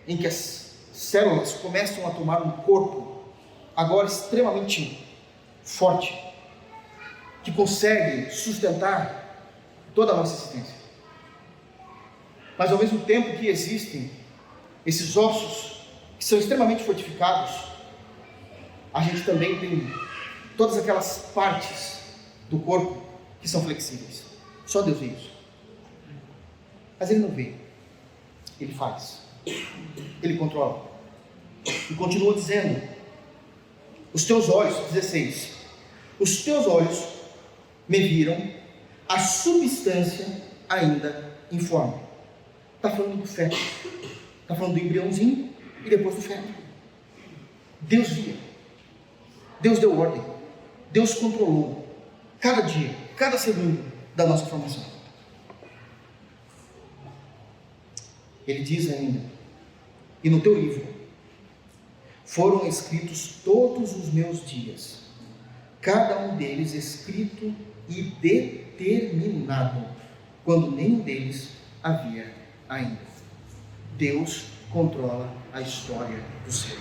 em que as células começam a tomar um corpo agora extremamente forte, que consegue sustentar toda a nossa existência. Mas ao mesmo tempo que existem esses ossos que são extremamente fortificados, a gente também tem todas aquelas partes do corpo que são flexíveis. Só Deus vê isso. Mas Ele não vê, Ele faz, Ele controla. E continua dizendo: os teus olhos, 16, os teus olhos me viram a substância ainda informe. Está falando do feto, está falando do embriãozinho e depois do feto. Deus via, Deus deu ordem, Deus controlou cada dia, cada segundo da nossa formação. Ele diz ainda: e no teu livro foram escritos todos os meus dias, cada um deles escrito e determinado, quando nenhum deles havia ainda. Deus controla a história do céu.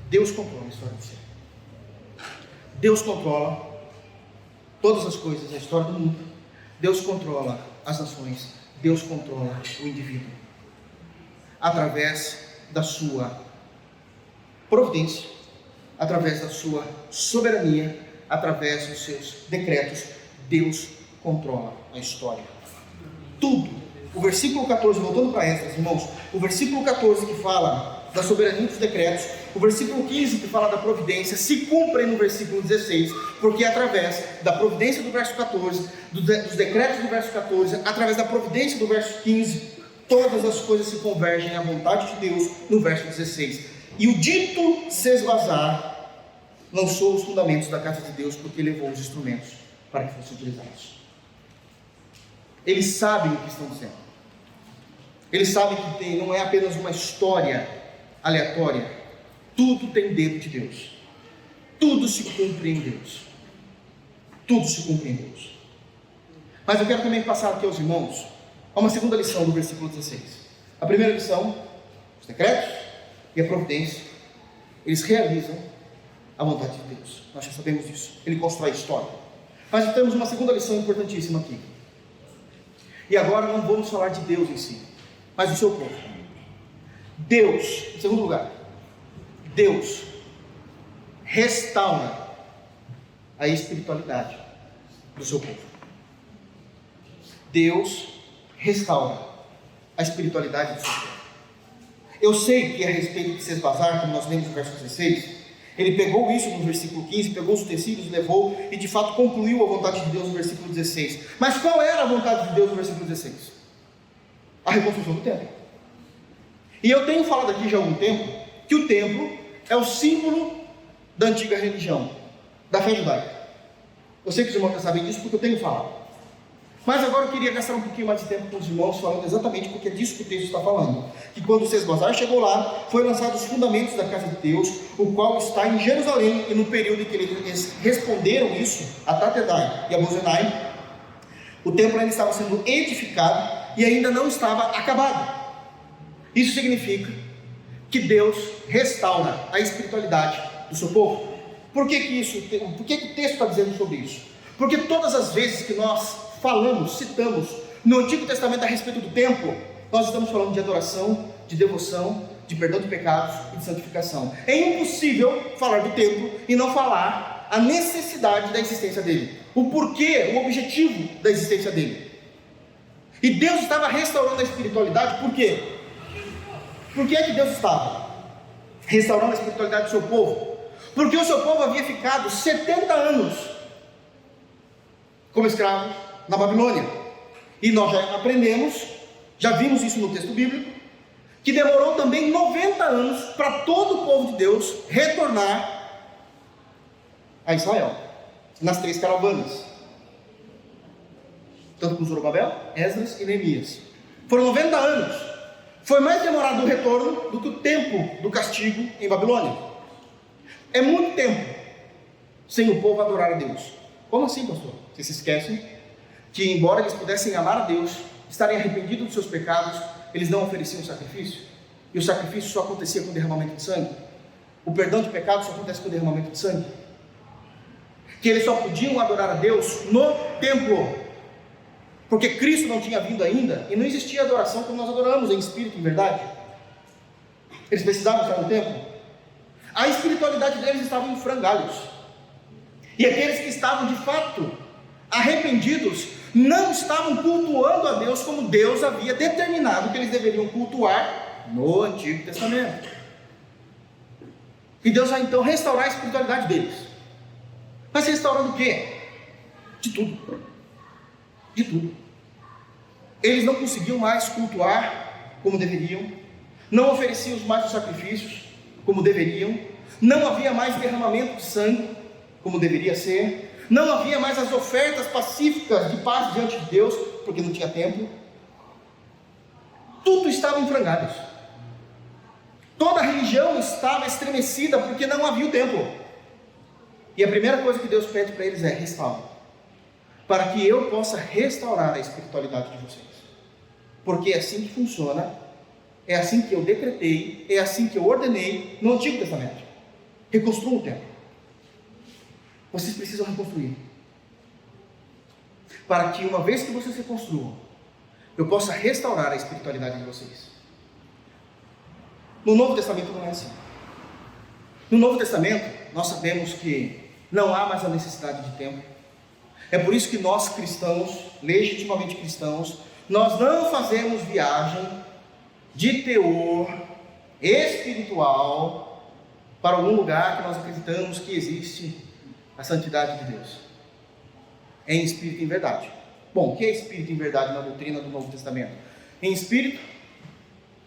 Deus controla a história do céu. Deus controla todas as coisas, a história do mundo. Deus controla as nações. Deus controla o indivíduo. Através da sua providência, através da sua soberania, através dos seus decretos, Deus controla a história. Tudo. O versículo 14, voltando para Esdras, irmãos, o versículo 14 que fala da soberania dos decretos, o versículo 15 que fala da providência, se cumprem no versículo 16, porque através da providência do verso 14, dos decretos do verso 14, através da providência do verso 15, todas as coisas se convergem à vontade de Deus no verso 16. E o dito Sesbazar lançou os fundamentos da casa de Deus, porque levou os instrumentos para que fossem utilizados. Eles sabem o que estão dizendo. Eles sabem que não é apenas uma história aleatória. Tudo tem dedo de Deus. Tudo se cumpre em Deus. Tudo se cumpre em Deus. Mas eu quero também passar aqui aos irmãos a uma segunda lição do versículo 16. A primeira lição, os decretos e a providência, eles realizam a vontade de Deus. Nós já sabemos disso. Ele constrói a história. Mas temos uma segunda lição importantíssima aqui. E agora não vamos falar de Deus em si, mas do seu povo. Deus, em segundo lugar, Deus restaura a espiritualidade do seu povo. Deus restaura a espiritualidade do seu povo. Eu sei que a respeito de Sesbazar, como nós lemos no verso 16, ele pegou isso no versículo 15, pegou os utensílios, levou e de fato concluiu a vontade de Deus no versículo 16. Mas qual era a vontade de Deus no versículo 16? A reconstrução do templo. E eu tenho falado aqui já há algum tempo que o templo é o símbolo da antiga religião, da fé judaica. Eu sei que os irmãos já sabem disso porque eu tenho falado. Mas agora eu queria gastar um pouquinho mais de tempo com os irmãos falando exatamente porque é disso que o texto está falando. Que quando o Sesbazar chegou lá, foi lançado os fundamentos da casa de Deus, o qual está em Jerusalém, e no período em que eles responderam isso, a Tatedai e a Bozenai, o templo ainda estava sendo edificado e ainda não estava acabado. Isso significa que Deus restaura a espiritualidade do seu povo. Por que o texto está dizendo sobre isso? Porque todas as vezes que nós falamos, citamos no Antigo Testamento a respeito do templo, nós estamos falando de adoração, de devoção, de perdão de pecados e de santificação. É impossível falar do templo e não falar a necessidade da existência dele, o porquê, o objetivo da existência dele. E Deus estava restaurando a espiritualidade, por quê? Por que é que Deus estava restaurando a espiritualidade do seu povo? Porque o seu povo havia ficado 70 anos como escravos na Babilônia. E nós já aprendemos, já vimos isso no texto bíblico, que demorou também 90 anos para todo o povo de Deus retornar a Israel, nas 3 caravanas, tanto com Zorobabel, Esdras e Neemias. Foram 90 anos. Foi mais demorado o retorno do que o tempo do castigo em Babilônia. É muito tempo sem o povo adorar a Deus. Como assim, pastor? Vocês se esquecem que, embora eles pudessem amar a Deus, estarem arrependidos dos seus pecados, eles não ofereciam sacrifício, e o sacrifício só acontecia com derramamento de sangue. O perdão de pecados só acontece com derramamento de sangue. Que eles só podiam adorar a Deus no templo, porque Cristo não tinha vindo ainda, e não existia adoração como nós adoramos, em espírito e em verdade. Eles precisavam estar no templo. A espiritualidade deles estava em frangalhos, e aqueles que estavam de fato arrependidos não estavam cultuando a Deus como Deus havia determinado que eles deveriam cultuar no Antigo Testamento. E Deus vai então restaurar a espiritualidade deles. Mas restaurando o quê? De tudo. De tudo. Eles não conseguiam mais cultuar como deveriam, não ofereciam mais os sacrifícios como deveriam, não havia mais derramamento de sangue como deveria ser, não havia mais as ofertas pacíficas de paz diante de Deus, porque não tinha templo. tudo estava em frangalhos. Toda a religião estava estremecida porque não havia o templo. E a primeira coisa que Deus pede para eles é: restaure, para que eu possa restaurar a espiritualidade de vocês. Porque é assim que funciona, é assim que eu decretei, é assim que eu ordenei no Antigo Testamento. Reconstruam o templo. Vocês precisam reconstruir, para que uma vez que vocês reconstruam, eu possa restaurar a espiritualidade de vocês. No Novo Testamento não é assim. No Novo Testamento nós sabemos que não há mais a necessidade de templo. É por isso que nós cristãos, legitimamente cristãos, nós não fazemos viagem de teor espiritual para algum lugar que nós acreditamos que existe a santidade de Deus. É em espírito e em verdade. Bom, o que é espírito e em verdade na doutrina do Novo Testamento? Em espírito,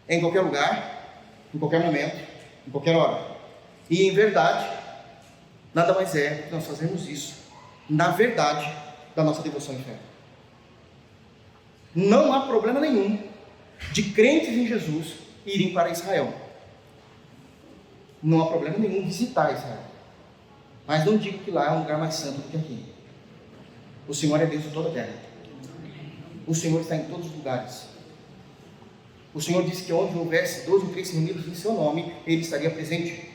em qualquer lugar, em qualquer momento, em qualquer hora. E em verdade, nada mais é do que nós fazemos isso na verdade da nossa devoção e fé. Não há problema nenhum de crentes em Jesus irem para Israel. Não há problema nenhum visitar Israel. Mas não digo que lá é um lugar mais santo do que aqui. O Senhor é Deus de toda a terra. O Senhor está em todos os lugares. O Senhor disse que onde houvesse 2 ou 3 reunidos em seu nome, Ele estaria presente.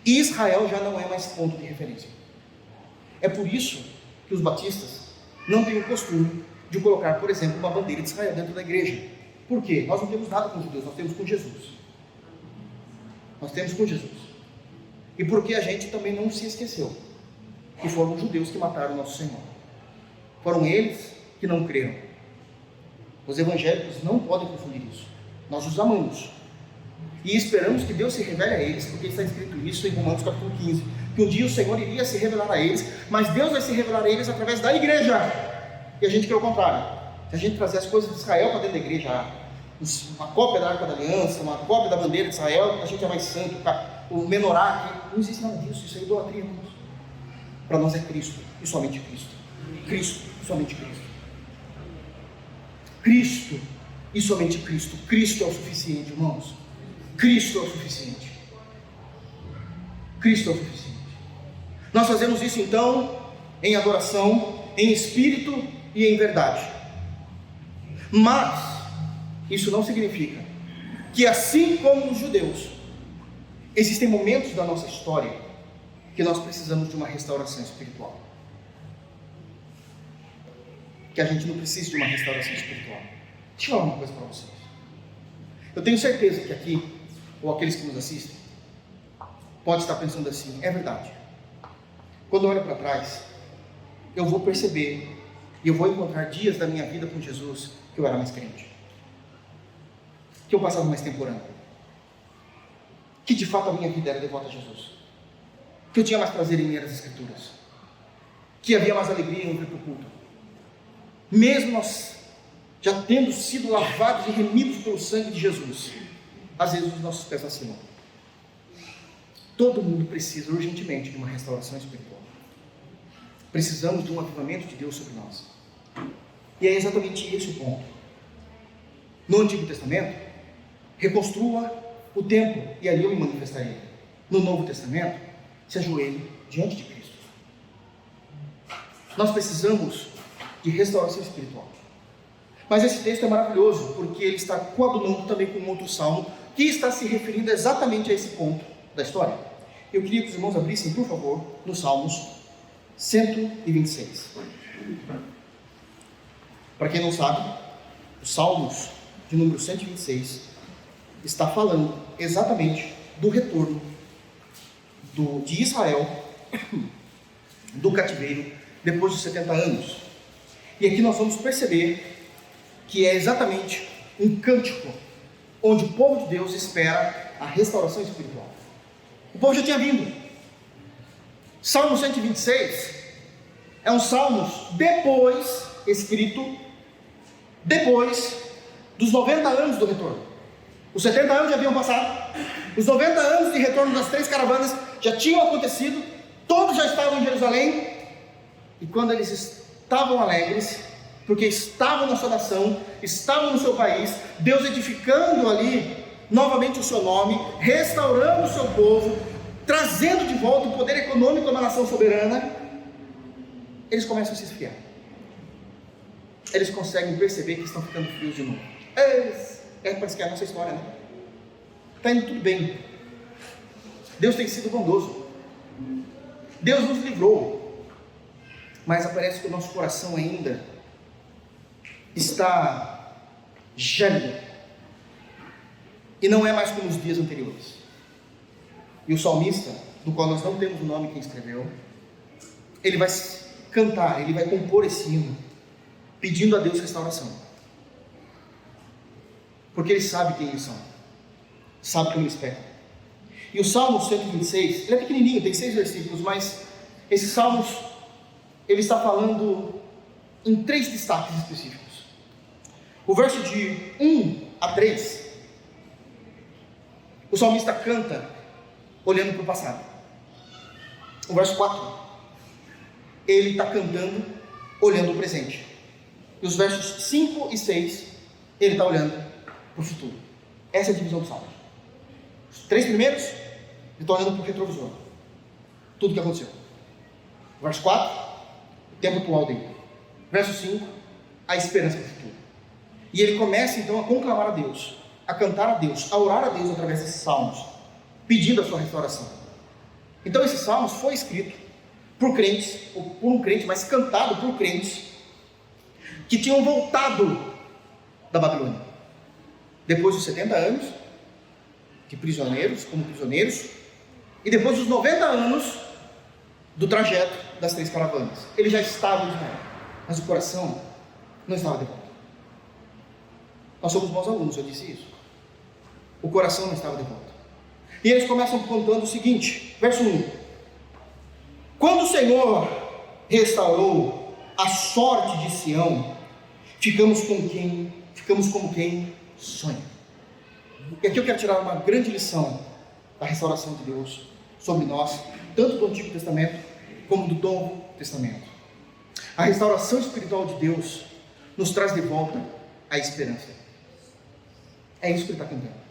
E Israel já não é mais ponto de referência. É por isso que os batistas não têm o costume de colocar, por exemplo, uma bandeira de Israel dentro da igreja. Por quê? Nós não temos nada com os judeus, nós temos com Jesus. Nós temos com Jesus. E porque a gente também não se esqueceu que foram os judeus que mataram o nosso Senhor. Foram eles que não creram. Os evangélicos não podem confundir isso. Nós os amamos e esperamos que Deus se revele a eles, porque está escrito isso em Romanos capítulo 15, que um dia o Senhor iria se revelar a eles, mas Deus vai se revelar a eles através da igreja. E a gente quer o contrário. Se a gente trazer as coisas de Israel para dentro da igreja, uma cópia da Arca da Aliança, uma cópia da bandeira de Israel, a gente é mais santo, o menorá, não existe nada disso, isso é idolatria, irmãos. Para nós é Cristo, e somente Cristo. Cristo, e somente Cristo. Cristo, e somente Cristo. Cristo é o suficiente, irmãos. Cristo é o suficiente. Cristo é o suficiente. Nós fazemos isso então em adoração, em espírito e em verdade. Mas isso não significa que, assim como os judeus, existem momentos da nossa história que nós precisamos de uma restauração espiritual. Que a gente não precisa de uma restauração espiritual. Deixa eu falar uma coisa para vocês. Eu tenho certeza que aqui, ou aqueles que nos assistem, pode estar pensando assim: é verdade. Quando eu olho para trás, eu vou perceber e eu vou encontrar dias da minha vida com Jesus que eu era mais crente, que eu passava mais tempo orando, que de fato a minha vida era devota a Jesus, que eu tinha mais prazer em ler as Escrituras, que havia mais alegria em vir para o culto, mesmo nós já tendo sido lavados e remidos pelo sangue de Jesus. Às vezes os nossos pés vacilam. Todo mundo precisa urgentemente de uma restauração espiritual. Precisamos de um avivamento de Deus sobre nós. E é exatamente esse o ponto. No Antigo Testamento, reconstrua o templo e ali eu me manifestarei. No Novo Testamento, se ajoelhe diante de Cristo. Nós precisamos de restauração espiritual. Mas esse texto é maravilhoso, porque ele está coadunando também com um outro salmo, que está se referindo exatamente a esse ponto da história. Eu queria que os irmãos abrissem, por favor, no Salmos 126. Para quem não sabe, os Salmos de número 126 está falando exatamente do retorno de Israel do cativeiro depois dos 70 anos. E aqui nós vamos perceber que é exatamente um cântico onde o povo de Deus espera a restauração espiritual. O povo já tinha vindo. Salmo 126 é um salmo escrito depois dos 90 anos do retorno. Os 70 anos já haviam passado, os 90 anos de retorno das 3 caravanas já tinham acontecido, todos já estavam em Jerusalém, e quando eles estavam alegres, porque estavam na sua nação, estavam no seu país, Deus edificando ali novamente o seu nome, restaurando o seu povo, trazendo de volta o poder econômico a uma nação soberana. Eles começam a se esfriar, eles conseguem perceber que estão ficando frios de novo. Parece que é a nossa história, né? Está indo tudo bem, Deus tem sido bondoso, Deus nos livrou, mas aparece que o nosso coração ainda está gélido, e não é mais como os dias anteriores. E o salmista, do qual nós não temos o nome quem escreveu, ele vai cantar, ele vai compor esse hino, pedindo a Deus restauração, porque ele sabe quem eles são, sabe como eles pecam. E o Salmo 126, ele é pequenininho, tem 6 versículos, mas esse Salmo, ele está falando em 3 destaques específicos. O verso de 1 a 3, o salmista canta olhando para o passado. O verso 4, ele está cantando olhando o presente. E os versos 5 e 6, ele está olhando para o futuro. Essa é a divisão do Salmo. Os 3 primeiros, ele está olhando para o retrovisor, tudo que aconteceu. Verso 4, o tempo atual dele. Verso 5, a esperança do futuro. E ele começa então a conclamar a Deus, a cantar a Deus, a orar a Deus através desses salmos, pedindo a sua restauração. Então esse salmo foi escrito por crentes, ou por um crente, mas cantado por crentes que tinham voltado da Babilônia, depois dos 70 anos de prisioneiros, como prisioneiros, e depois dos 90 anos do trajeto das 3 caravanas. Eles já estavam em Israel, mas o coração não estava de volta. Nós somos bons alunos, eu disse isso. O coração não estava de volta. E eles começam contando o seguinte, verso 1: quando o Senhor restaurou a sorte de Sião, ficamos como quem sonha. E aqui eu quero tirar uma grande lição da restauração de Deus sobre nós, tanto do Antigo Testamento como do Novo Testamento. A restauração espiritual de Deus nos traz de volta a esperança. É isso que ele está cantando.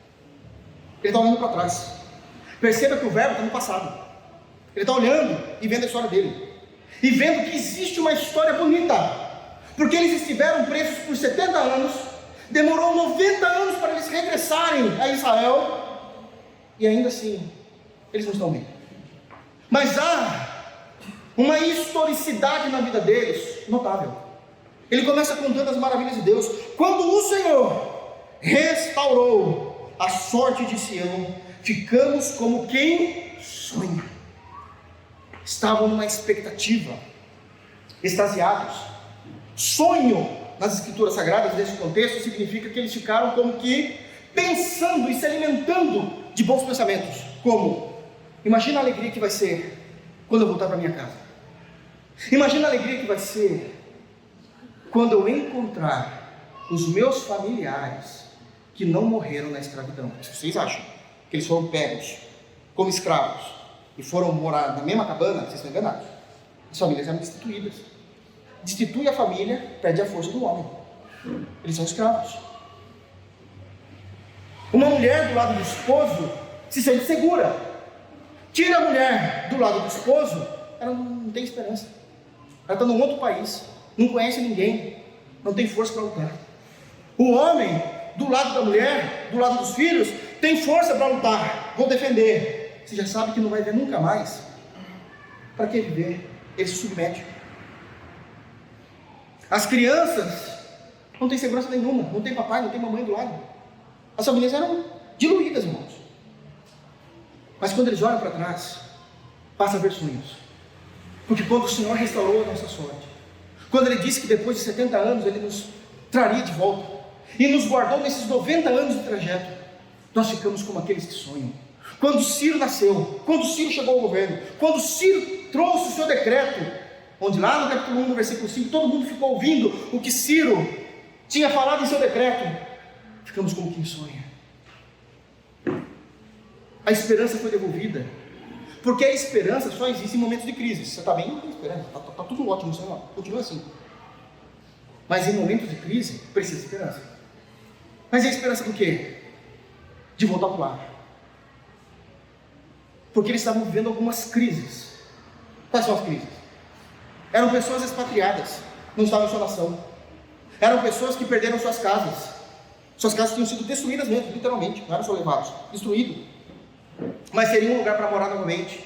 Ele está olhando para trás. Perceba que o verbo está no passado. Ele está olhando e vendo a história dele, e vendo que existe uma história bonita, porque eles estiveram presos por 70 anos, demorou 90 anos para eles regressarem a Israel, e ainda assim, eles não estão bem. Mas há uma historicidade na vida deles notável. Ele começa contando as maravilhas de Deus. Quando o Senhor restaurou a sorte de Sião, ficamos como quem sonha. Estavam numa expectativa, extasiados. Sonho, nas escrituras sagradas, nesse contexto, significa que eles ficaram como que pensando e se alimentando de bons pensamentos. Como? Imagina a alegria que vai ser quando eu voltar para minha casa. Imagina a alegria que vai ser quando eu encontrar os meus familiares que não morreram na escravidão. Se vocês acham que eles foram pegos como escravos e foram morar na mesma cabana, vocês estão enganados. As famílias eram destituídas. Destitui a família, perde a força do homem. Eles são escravos. Uma mulher do lado do esposo se sente segura. Tira a mulher do lado do esposo, ela não tem esperança. Ela está num outro país, não conhece ninguém, não tem força para lutar. O homem do lado da mulher, do lado dos filhos, tem força para lutar, vou defender. Você já sabe que não vai ver nunca mais. Para que viver? Ele se submete. As crianças não têm segurança nenhuma, não tem papai, não tem mamãe do lado. As famílias eram diluídas, irmãos. Mas quando eles olham para trás, passa a ver sonhos. Porque quando o Senhor restaurou a nossa sorte, quando Ele disse que depois de 70 anos Ele nos traria de volta, e nos guardou nesses 90 anos de trajeto, nós ficamos como aqueles que sonham. Quando Ciro nasceu, quando Ciro chegou ao governo, quando Ciro trouxe o seu decreto, onde lá no capítulo 1, no versículo 5, todo mundo ficou ouvindo o que Ciro tinha falado em seu decreto, ficamos como quem sonha. A esperança foi devolvida, porque a esperança só existe em momentos de crise. Você está bem? Não tem esperança, está tudo ótimo, Senhor, continua assim. Mas em momentos de crise, precisa de esperança. Mas é esperança do quê? De voltar para o lar. Porque eles estavam vivendo algumas crises. Quais são as crises? Eram pessoas expatriadas, não estavam em sua nação. Eram pessoas que perderam suas casas. Suas casas tinham sido destruídas mesmo, literalmente, não eram só levados, destruído. Mas teriam um lugar para morar novamente.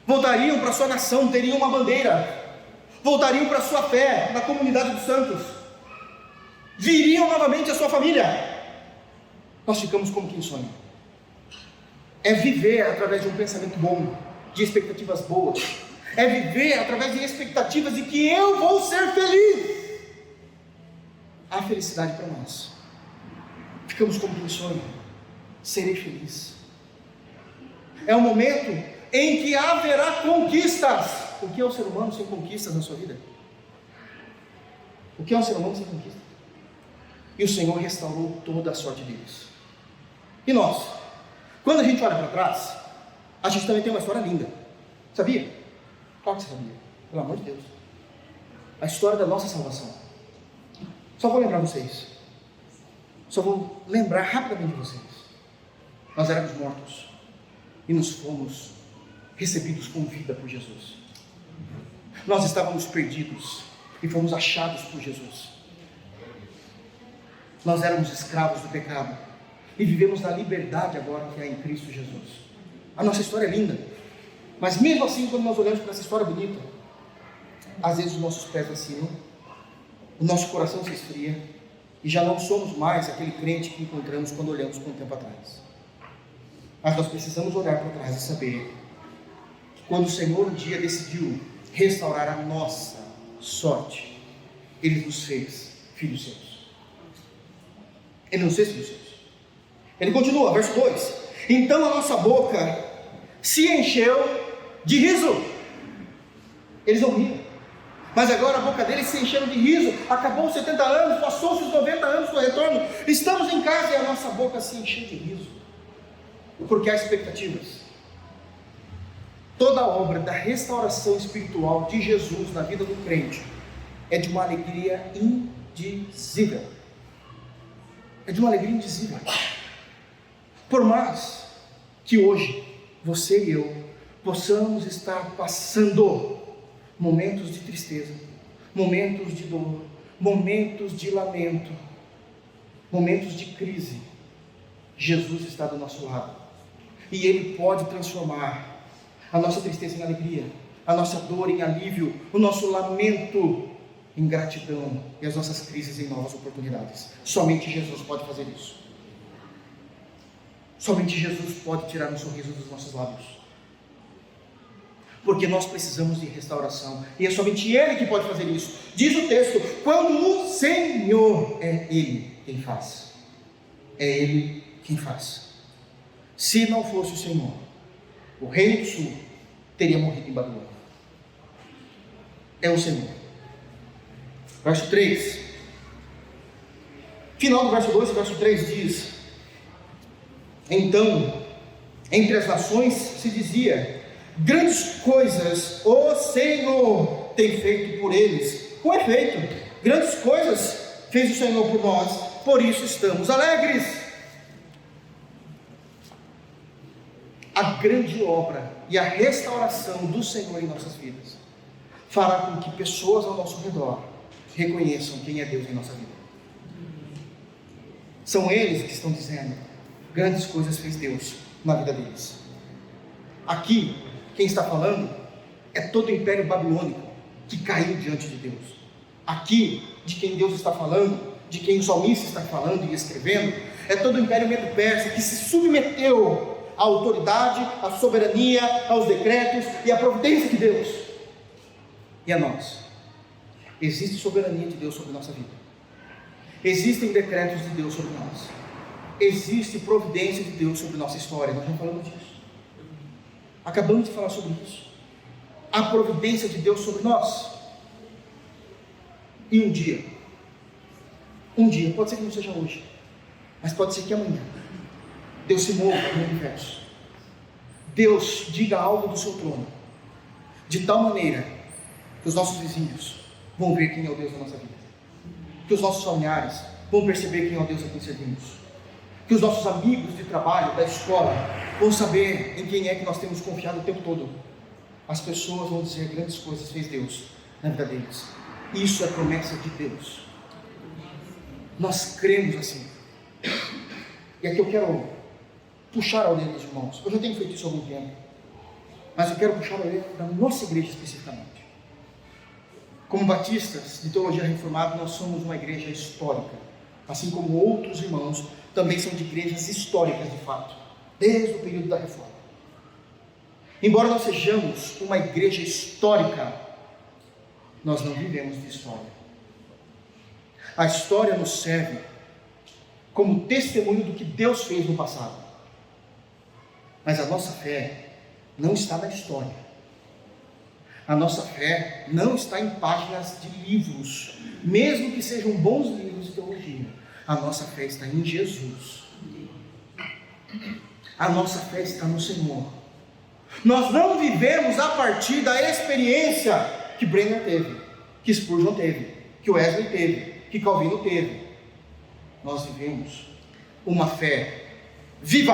Voltariam para sua nação, teriam uma bandeira. Voltariam para sua fé na comunidade dos santos. Viriam novamente a sua família. Nós ficamos como quem sonha. É viver através de um pensamento bom, de expectativas boas. É viver através de expectativas de que eu vou ser feliz. Há felicidade para nós. Ficamos como quem sonha. Serei feliz. É um momento em que haverá conquistas. O que é um ser humano sem conquistas na sua vida? O que é um ser humano sem conquistas? E o Senhor restaurou toda a sorte deles. E nós? Quando a gente olha para trás, a gente também tem uma história linda. Sabia? Claro que você sabia. Pelo amor de Deus. A história da nossa salvação. Só vou lembrar vocês. Só vou lembrar rapidamente de vocês. Nós éramos mortos. E nos fomos recebidos com vida por Jesus. Nós estávamos perdidos. E fomos achados por Jesus. Nós éramos escravos do pecado. E vivemos na liberdade agora que há em Cristo Jesus. A nossa história é linda. Mas mesmo assim, quando nós olhamos para essa história bonita, às vezes os nossos pés vacilam, o nosso coração se esfria, e já não somos mais aquele crente que encontramos quando olhamos para um tempo atrás. Mas nós precisamos olhar para trás e saber que quando o Senhor um dia decidiu restaurar a nossa sorte, Ele nos fez filhos seus. Ele nos fez filhos seus. Ele continua, verso 2: então a nossa boca se encheu de riso. Eles não riam, mas agora a boca deles se encheu de riso. Acabou os 70 anos, passou-se os 90 anos do retorno, estamos em casa e a nossa boca se encheu de riso, porque há expectativas. Toda a obra da restauração espiritual de Jesus na vida do crente é de uma alegria indizível. É de uma alegria indizível. Por mais que hoje você e eu possamos estar passando momentos de tristeza, momentos de dor, momentos de lamento, momentos de crise, Jesus está do nosso lado e Ele pode transformar a nossa tristeza em alegria, a nossa dor em alívio, o nosso lamento em gratidão e as nossas crises em novas oportunidades. Somente Jesus pode fazer isso. Somente Jesus pode tirar um sorriso dos nossos lábios, porque nós precisamos de restauração, e é somente Ele que pode fazer isso. Diz o texto, quando o Senhor, é Ele quem faz, é Ele quem faz. Se não fosse o Senhor, o reino do sul teria morrido em Babilônia. É o Senhor. Verso 3, final do verso 2 e verso 3 diz: então, entre as nações se dizia, grandes coisas o Senhor tem feito por eles. Com efeito, grandes coisas fez o Senhor por nós, por isso estamos alegres. A grande obra e a restauração do Senhor em nossas vidas fará com que pessoas ao nosso redor reconheçam quem é Deus em nossa vida. São eles que estão dizendo, grandes coisas fez Deus na vida deles. Aqui, quem está falando é todo o império babilônico que caiu diante de Deus. Aqui, de quem Deus está falando, de quem o salmista está falando e escrevendo, é todo o império medo-persa que se submeteu à autoridade, à soberania, aos decretos e à providência de Deus. E a nós? Existe soberania de Deus sobre a nossa vida. Existem decretos de Deus sobre nós. Existe providência de Deus sobre nossa história. Nós já falamos disso. Acabamos de falar sobre isso. A providência de Deus sobre nós. E um dia, pode ser que não seja hoje, mas pode ser que amanhã, Deus se mova no universo. Deus diga algo do seu trono, de tal maneira que os nossos vizinhos vão ver quem é o Deus da nossa vida. que os nossos familiares vão perceber quem é o Deus a quem servimos, que os nossos amigos de trabalho, da escola, vão saber em quem é que nós temos confiado o tempo todo. As pessoas vão dizer: grandes coisas fez Deus na vida deles. Isso é promessa de Deus. Nós cremos assim. E aqui eu quero puxar a orelha dos irmãos. Eu já tenho feito isso há algum tempo, mas eu quero puxar a orelha da nossa igreja especificamente. Como batistas de teologia reformada, nós somos uma igreja histórica, assim como outros irmãos também são de igrejas históricas de fato, desde o período da reforma. Embora nós sejamos uma igreja histórica, nós não vivemos de história. A história nos serve como testemunho do que Deus fez no passado, mas a nossa fé não está na história. A nossa fé não está em páginas de livros, mesmo que sejam bons livros de teologia. A nossa fé está em Jesus. A nossa fé está no Senhor. Nós não vivemos a partir da experiência que Brenner teve, que Spurgeon teve, que Wesley teve, que Calvino teve. Nós vivemos uma fé viva.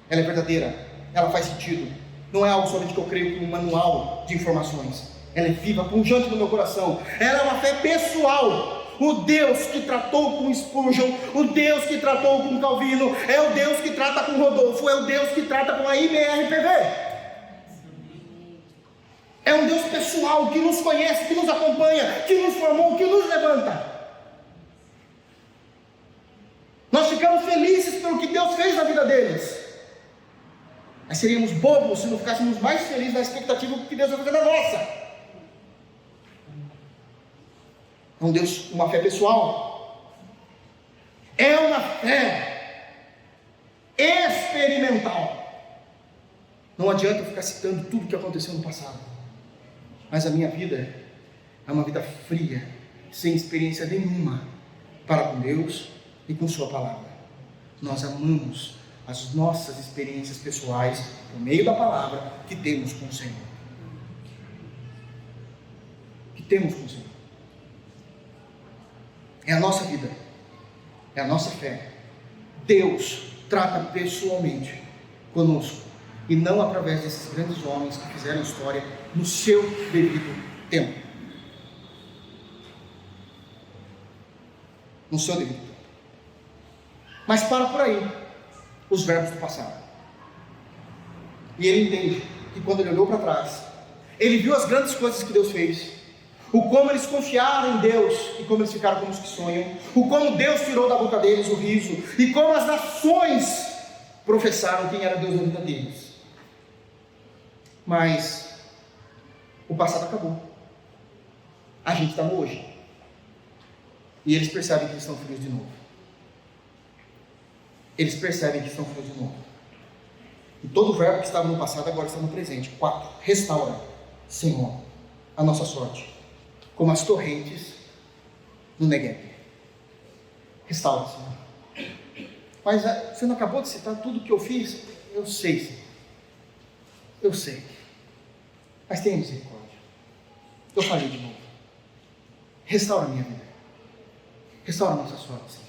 Ela é verdadeira, ela faz sentido. Não é algo somente que eu creio como um manual de informações. Ela é viva, pungente no meu coração. Ela é uma fé pessoal. O Deus que tratou com Spurgeon, o Deus que tratou com Calvino, é o Deus que trata com Rodolfo, é o Deus que trata com a IBRPV. É um Deus pessoal, que nos conhece, que nos acompanha, que nos formou, que nos levanta. Nós ficamos felizes pelo que Deus fez na vida deles, mas seríamos bobos se não ficássemos mais felizes na expectativa do que Deus vai fazer na nossa. É um Deus, uma fé pessoal, é uma fé experimental. Não adianta eu ficar citando tudo o que aconteceu no passado, mas a minha vida é uma vida fria, sem experiência nenhuma para com Deus e com Sua palavra. Nós amamos as nossas experiências pessoais por meio da palavra que temos com o Senhor. Que temos com o Senhor. É a nossa vida, é a nossa fé. Deus trata pessoalmente conosco, e não através desses grandes homens que fizeram história no seu devido tempo. No seu devido tempo. Mas para por aí os verbos do passado. E ele entende que quando ele olhou para trás, ele viu as grandes coisas que Deus fez, o como eles confiaram em Deus e como eles ficaram como os que sonham, o como Deus tirou da boca deles o riso, e como as nações professaram quem era Deus na vida deles. Mas o passado acabou. A gente está no hoje. E eles percebem que eles estão frios de novo. Eles percebem que estão frios de novo. E todo o verbo que estava no passado agora está no presente. 4. Restaura, Senhor, a nossa sorte, como as torrentes no Negueb. Restaura, Senhor. Mas você não acabou de citar tudo que eu fiz? Eu sei, Senhor. Eu sei. Mas tenha misericórdia. Eu falei de novo. Restaura a minha vida. Restaura a nossa sorte, Senhor.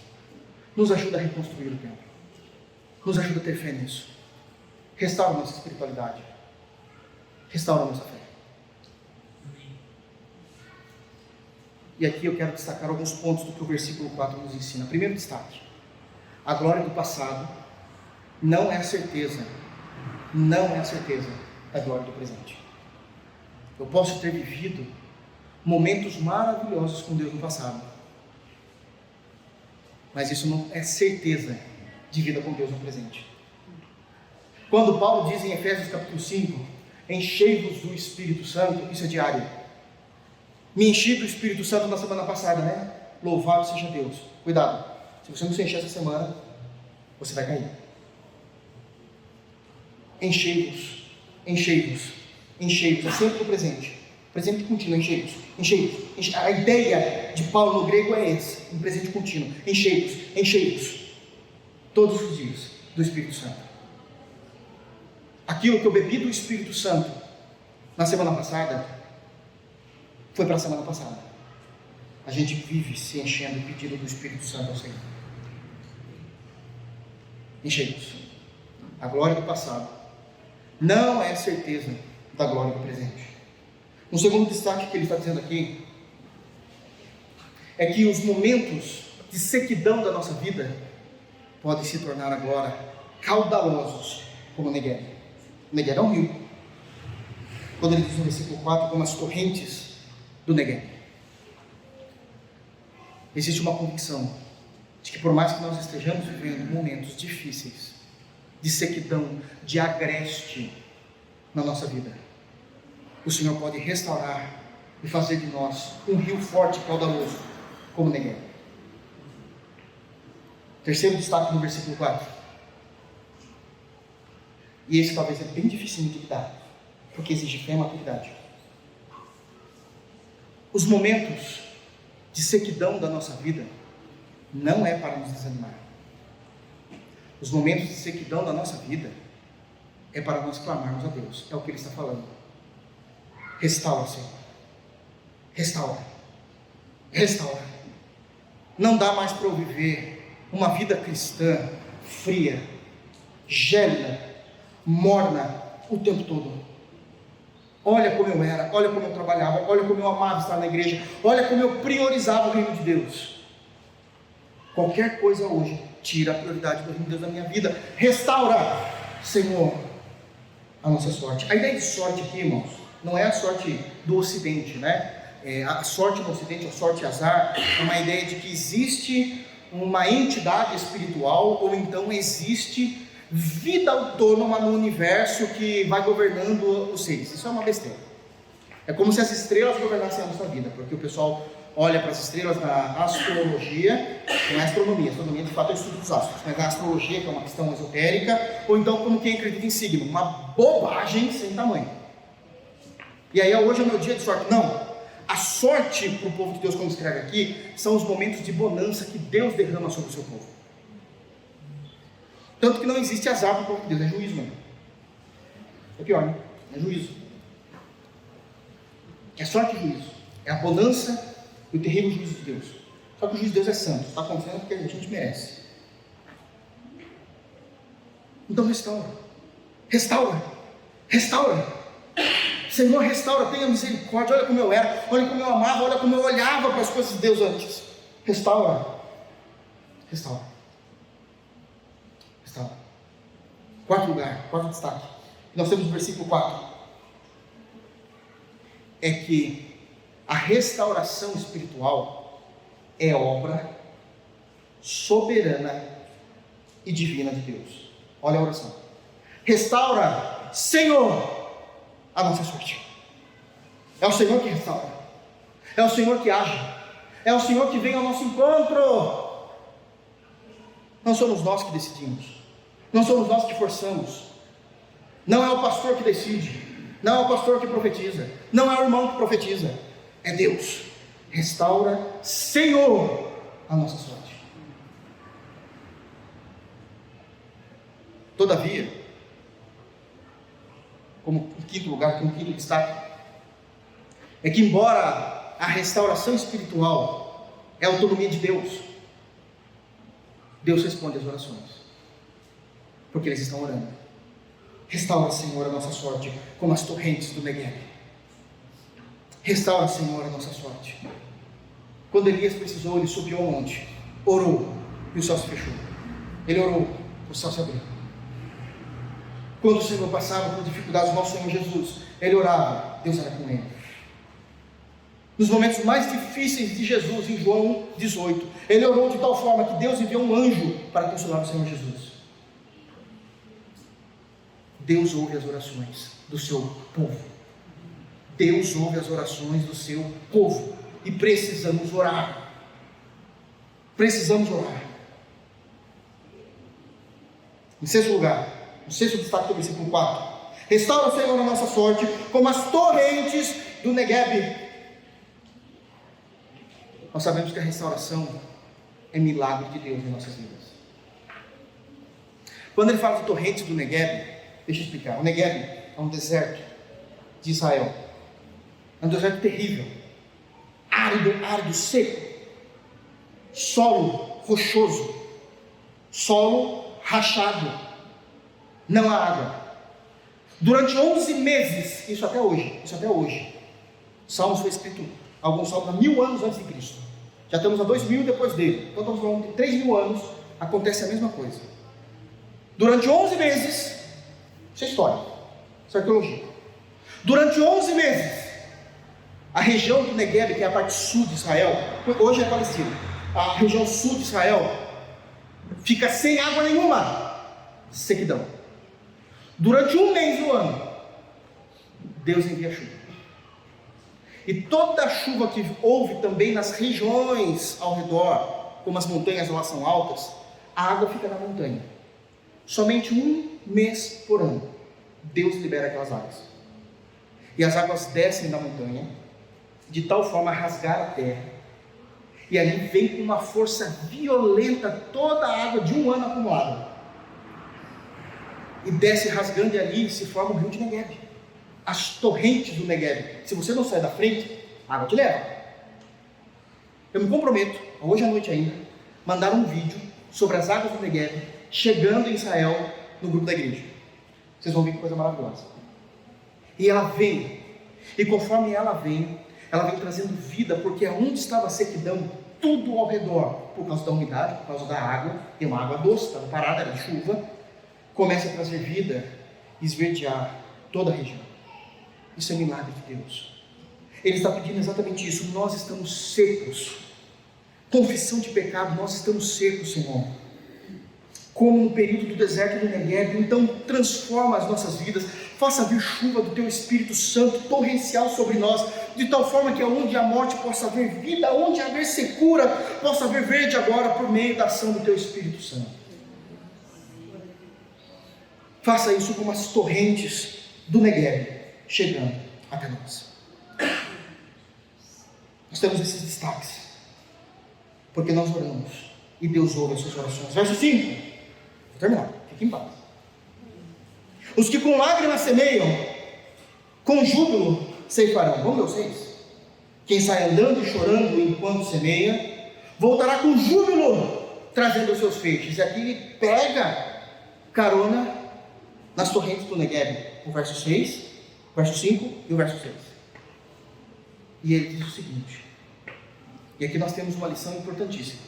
Nos ajuda a reconstruir o templo. Nos ajuda a ter fé nisso. Restaura a nossa espiritualidade. Restaura a nossa fé. E aqui eu quero destacar alguns pontos do que o versículo 4 nos ensina. Primeiro destaque: a glória do passado não é a certeza da glória do presente. Eu posso ter vivido momentos maravilhosos com Deus no passado, mas isso não é certeza de vida com Deus no presente. Quando Paulo diz em Efésios capítulo 5, enchei-vos do Espírito Santo, isso é diário. Me enchi do Espírito Santo na semana passada, né? Louvado seja Deus. Cuidado, se você não se encher essa semana, você vai cair. Enchei-vos, enchei-vos, enchei-vos, é sempre o presente. Presente contínuo, enchei-vos, enchei-vos. A ideia de Paulo no grego é esse, um presente contínuo. Enchei-vos, enchei-vos, todos os dias do Espírito Santo. Aquilo que eu bebi do Espírito Santo na semana passada, foi para a semana passada. a gente vive se enchendo e pedindo do Espírito Santo ao Senhor. Enchemos. A glória do passado não é certeza da glória do presente. Um segundo destaque que ele está dizendo aqui é que os momentos de sequidão da nossa vida podem se tornar agora caudalosos, como o Negueb. O Negueb é um rio. Quando ele diz no versículo 4, como as correntes do Negueb. Existe uma convicção de que por mais que nós estejamos vivendo momentos difíceis, de sequidão, de agreste na nossa vida, o Senhor pode restaurar e fazer de nós um rio forte e caudaloso, como Negueb. Terceiro destaque no versículo 4. E esse talvez é bem difícil de lidar, porque exige fé e maturidade. Os momentos de sequidão da nossa vida não é para nos desanimar. Os momentos de sequidão da nossa vida é para nós clamarmos a Deus. É o que ele está falando. Restaura, Senhor. Restaura. Restaura. Não dá mais para eu viver uma vida cristã fria, gélida, morna o tempo todo. Olha como eu era, olha como eu trabalhava, olha como eu amava estar na igreja, olha como eu priorizava o reino de Deus. Qualquer coisa hoje tira a prioridade do reino de Deus da minha vida. Restaura, Senhor, a nossa sorte. A ideia de sorte aqui, irmãos, não é a sorte do Ocidente, né? A sorte no Ocidente, a sorte azar, é uma ideia de que existe uma entidade espiritual, ou então existe vida autônoma no universo que vai governando os seres. Isso é uma besteira. É como se as estrelas governassem a nossa vida, porque o pessoal olha para as estrelas na astrologia, não é astronomia, astronomia de fato é o estudo dos astros, mas na astrologia, que é uma questão esotérica, ou então como quem acredita em signo, uma bobagem sem tamanho. E aí hoje é o meu dia de sorte. Não, a sorte para o povo de Deus, como escreve aqui, são os momentos de bonança que Deus derrama sobre o seu povo. Tanto que não existe azar para o povo de Deus, é juízo mesmo. É pior, né? É juízo. É sorte e juízo. É a bonança e o terrível juízo de Deus. Só que o juízo de Deus é santo. Está acontecendo porque a gente merece. Então restaura. Restaura. Restaura. Senhor, restaura, tenha misericórdia. Olha como eu era, olha como eu amava, olha como eu olhava para as coisas de Deus antes. Restaura. Restaura. Restaura. Quarto lugar, quarto destaque. Nós temos no versículo 4. É que a restauração espiritual é obra soberana e divina de Deus. Olha a oração. Restaura, Senhor, a nossa sorte. É o Senhor que restaura. É o Senhor que age. É o Senhor que vem ao nosso encontro. Não somos nós que decidimos. Não somos nós que forçamos. Não é o pastor que decide. Não é o pastor que profetiza. Não é o irmão que profetiza. É Deus. Restaura, Senhor, a nossa sorte. Todavia, como quinto lugar, como quinto destaque, é que embora a restauração espiritual é a autonomia de Deus, Deus responde às orações, porque eles estão orando. Restaura, Senhor, a nossa sorte, como as torrentes do Negueb. Restaura, Senhor, a nossa sorte. Quando Elias precisou, ele subiu ao monte, orou, e o céu se fechou. Ele orou, o céu se abriu. Quando o Senhor passava por dificuldades, o nosso Senhor Jesus, ele orava, Deus era com ele. Nos momentos mais difíceis de Jesus, em João 18, ele orou de tal forma que Deus enviou um anjo para consolar o Senhor Jesus. Deus ouve as orações do seu povo. Deus ouve as orações do seu povo. E precisamos orar. Precisamos orar. Em sexto lugar, o sexto destaque do versículo 4. Restaura, Senhor, a nossa sorte, como as torrentes do Negueb. Nós sabemos que a restauração é milagre de Deus em nossas vidas. Quando ele fala de torrentes do Negueb, deixa eu explicar. O Negueb é um deserto de Israel. É um deserto terrível, árido, seco, solo rochoso, solo rachado, não há água. Durante 11 meses, isso até hoje, Salmos foi escrito, alguns salmos há 1000 anos antes de Cristo, já estamos a 2000 depois dele, então estamos falando de 3000 anos, acontece a mesma coisa. Durante 11 meses, isso é história, isso é arqueologia. Durante 11 meses, a região do Negueb, que é a parte sul de Israel, hoje é Palestina, a região sul de Israel, fica sem água nenhuma, sequidão. Durante 1 mês do ano, Deus envia chuva. E toda a chuva que houve também nas regiões ao redor, como as montanhas lá são altas, a água fica na montanha. Somente 1 mês por ano, Deus libera aquelas águas. E as águas descem da montanha, de tal forma a rasgar a terra. E ali vem com uma força violenta toda a água de 1 ano acumulada. E desce rasgando, e ali se forma o rio de Negueb. As torrentes do Negueb. Se você não sai da frente, a água te leva. Eu me comprometo, hoje à noite ainda, mandar um vídeo sobre as águas do Negueb chegando em Israel no grupo da igreja. Vocês vão ver que coisa maravilhosa. E ela vem, e conforme ela vem trazendo vida, porque onde estava a sequidão, tudo ao redor, por causa da umidade, por causa da água, tem uma água doce, estava parada, era de chuva, começa a trazer vida, esverdear toda a região. Isso é milagre de Deus. Ele está pedindo exatamente isso. Nós estamos secos, confissão de pecado, nós estamos secos, Senhor, como no período do deserto do Negueb. Então transforma as nossas vidas, faça vir chuva do Teu Espírito Santo, torrencial sobre nós, de tal forma que onde há morte possa haver vida, onde haver secura, possa haver verde agora, por meio da ação do Teu Espírito Santo. Faça isso como as torrentes do Negueb, chegando até nós. Nós temos esses destaques, porque nós oramos, e Deus ouve as suas orações. Verso 5, vou terminar, fique em paz. Os que com lágrimas semeiam, com júbilo ceifarão. Vamos ver o 6. Quem sai andando e chorando enquanto semeia, voltará com júbilo, trazendo os seus feixes. E aqui ele pega carona nas torrentes do Negueb, o verso 6, o verso 5 e o verso 6. E ele diz o seguinte, e aqui nós temos uma lição importantíssima.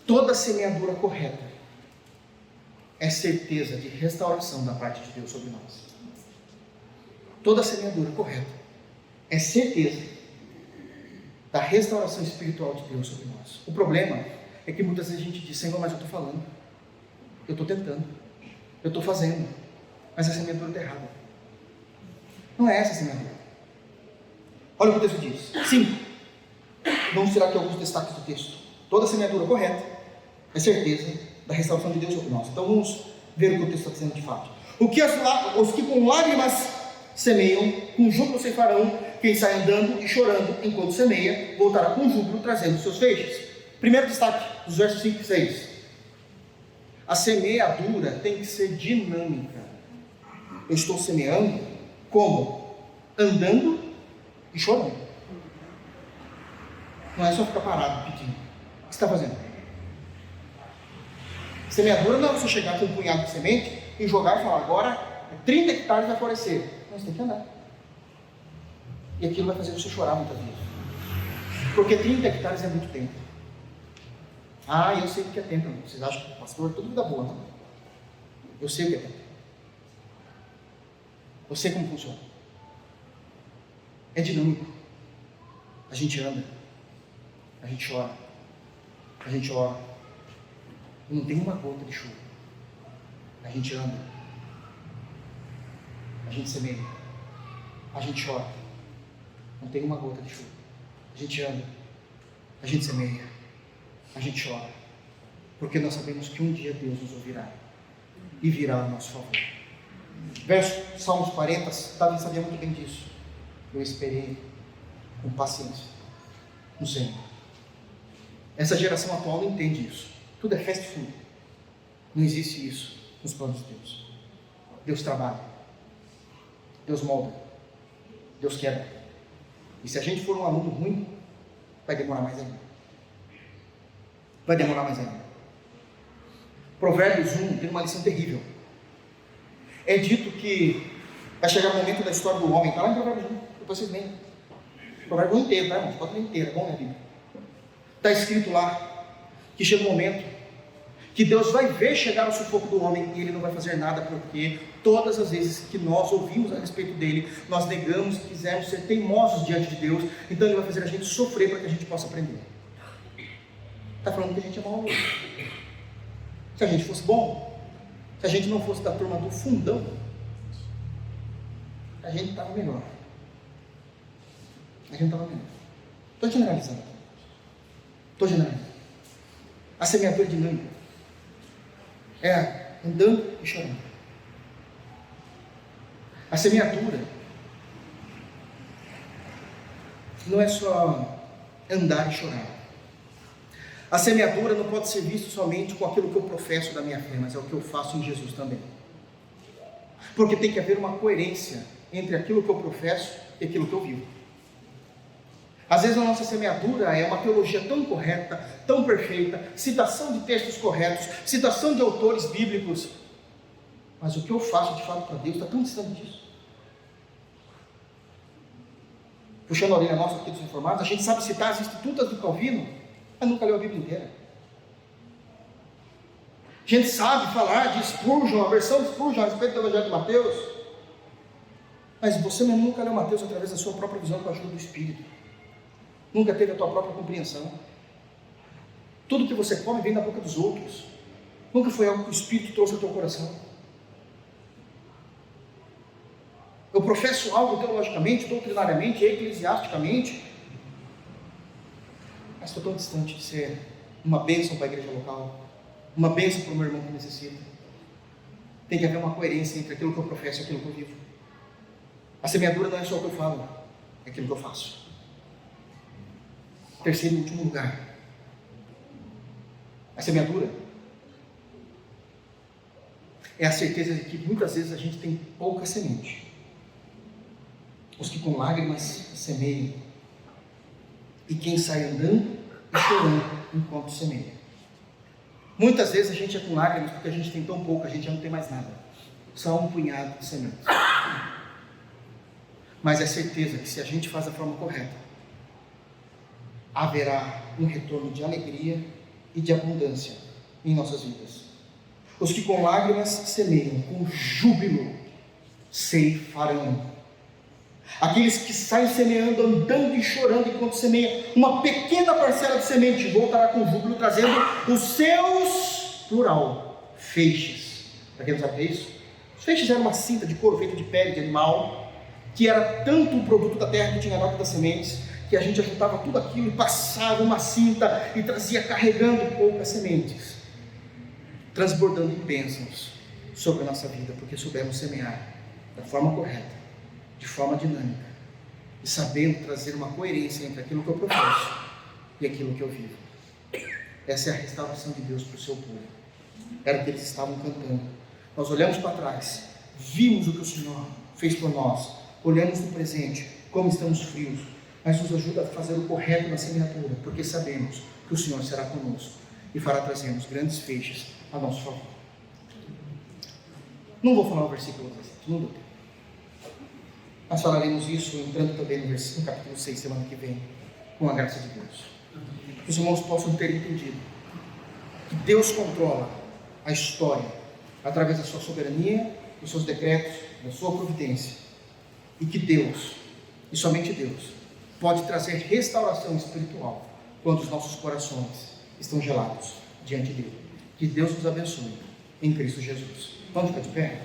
Toda semeadura correta é certeza de restauração da parte de Deus sobre nós. Toda semeadura correta é certeza da restauração espiritual de Deus sobre nós. O problema é que muitas vezes a gente diz, Senhor, mas eu estou falando, eu estou tentando, eu estou fazendo, mas a semeadura está errada. Não é essa a semeadura. Olha o que o texto diz. 5. Vamos tirar aqui alguns destaques do texto. Toda semeadura correta é certeza da restauração de Deus sobre nós. Então vamos ver o que o texto está dizendo de fato. Os que com lágrimas semeiam, com júbilo ceifarão. Quem sai andando e chorando enquanto semeia, voltará com júbilo, trazendo seus feixes. Primeiro destaque, dos versos 5 e 6. A semeadura tem que ser dinâmica. Eu estou semeando como? Andando e chorando. Não é só ficar parado pedindo. O que você está fazendo? Semeadura não é você chegar com um punhado de semente e jogar e falar, agora 30 hectares vai florescer. Não, você tem que andar. E aquilo vai fazer você chorar muitas vezes. Porque 30 hectares é muito tempo. Ah, eu sei o que é tempo. Vocês acham que o pastor é tudo vida boa, não? Eu sei o que é tempo. Eu sei como funciona. É dinâmico. A gente anda. A gente chora. A gente ora. E não tem uma gota de chuva. A gente anda. A gente semeia. A gente chora. Não tem uma gota de chuva. A gente anda. A gente semeia. A gente chora. Porque nós sabemos que um dia Deus nos ouvirá. E virá a nosso favor. Verso Salmos 40, Davi sabia muito bem disso. Eu esperei com paciência no Senhor. Essa geração atual não entende isso. Tudo é fast food. Não existe isso nos planos de Deus. Deus trabalha. Deus molda. Deus quebra. E se a gente for um aluno ruim, vai demorar mais ainda. Vai demorar mais ainda. Provérbios 1 tem uma lição terrível. É dito que vai chegar o momento da história do homem, está lá em Provérbios 1, depois vocês leem. Provérbios 1 inteiro, tá, irmãos? Pode ler inteiro, é bom, né, Bíblia? Está escrito lá que chega um momento que Deus vai ver chegar o sufoco do homem e ele não vai fazer nada, porque todas as vezes que nós ouvimos a respeito dele, nós negamos, quisemos ser teimosos diante de Deus, então ele vai fazer a gente sofrer para que a gente possa aprender. Está falando que a gente é mau. Se a gente fosse bom, se a gente não fosse da turma do fundão, a gente estava melhor. A gente estava melhor. Estou generalizando. A semeadura dinâmica é andando e chorando. A semeadura não é só andar e chorar. A semeadura não pode ser vista somente com aquilo que eu professo da minha fé, mas é o que eu faço em Jesus também. Porque tem que haver uma coerência entre aquilo que eu professo e aquilo que eu vivo. Às vezes a nossa semeadura é uma teologia tão correta, tão perfeita, citação de textos corretos, citação de autores bíblicos, mas o que eu faço de fato para Deus está tão distante disso. Puxando a orelha nossa aqui dos informados, a gente sabe citar as institutas do Calvino, mas nunca leu a Bíblia inteira. A gente sabe falar de Spurgeon, a versão de Spurgeon a respeito do Evangelho de Mateus, mas você mesmo nunca leu Mateus através da sua própria visão com a ajuda do Espírito. Nunca teve a tua própria compreensão. Tudo que você come vem da boca dos outros. Nunca foi algo que o Espírito trouxe ao teu coração. Eu professo algo teologicamente, doutrinariamente, eclesiasticamente, mas estou tão distante de ser uma bênção para a igreja local, uma bênção para o meu irmão que necessita. Tem que haver uma coerência entre aquilo que eu professo e aquilo que eu vivo. A semeadura não é só o que eu falo, é aquilo que eu faço. Terceiro e último lugar, a semeadura é a certeza de que muitas vezes a gente tem pouca semente. Os que com lágrimas semeiam, e quem sai andando e chorando enquanto semeia. Muitas vezes a gente é com lágrimas porque a gente tem tão pouco, a gente já não tem mais nada, só um punhado de sementes. Mas é certeza que se a gente faz da forma correta, haverá um retorno de alegria e de abundância em nossas vidas. Os que com lágrimas semeiam, com júbilo ceifarão. Aqueles que saem semeando, andando e chorando enquanto semeiam, uma pequena parcela de semente voltará com júbilo, trazendo os seus, plural, feixes. Para quem não sabe o que é isso? Os feixes eram uma cinta de couro feita de pele de animal, que era tanto o produto da terra que tinha nota das sementes, que a gente ajuntava tudo aquilo e passava uma cinta e trazia carregando poucas sementes, transbordando em bênçãos sobre a nossa vida, porque soubemos semear da forma correta, de forma dinâmica, e sabendo trazer uma coerência entre aquilo que eu professo e aquilo que eu vivo. Essa é a restauração de Deus para o seu povo. Era o que eles estavam cantando. Nós olhamos para trás, vimos o que o Senhor fez por nós, olhamos no presente, como estamos frios, mas nos ajuda a fazer o correto na semeadura, porque sabemos que o Senhor será conosco e fará trazermos grandes feixes a nosso favor. Não vou falar o versículo 17, não deu tempo. Nós falaremos isso entrando também no capítulo 6, semana que vem, com a graça de Deus. Que os irmãos possam ter entendido que Deus controla a história através da sua soberania, dos seus decretos, da sua providência, e que Deus, e somente Deus, pode trazer restauração espiritual quando os nossos corações estão gelados diante dele. Que Deus nos abençoe em Cristo Jesus. Vamos ficar de pé?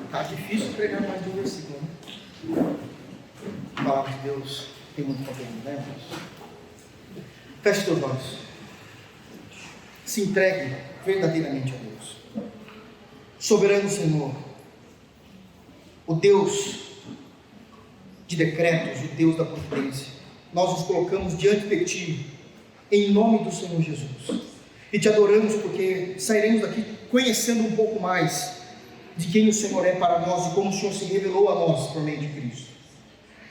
Está difícil pregar mais de um versículo, né? A palavra de Deus tem muito conteúdo, né, irmãos? Feche teus olhos. Se entregue verdadeiramente a Deus. Soberano Senhor, o Deus de decretos, o Deus da providência, nós nos colocamos diante de Ti, em nome do Senhor Jesus, e Te adoramos porque sairemos daqui conhecendo um pouco mais de quem o Senhor é para nós e como o Senhor se revelou a nós por meio de Cristo.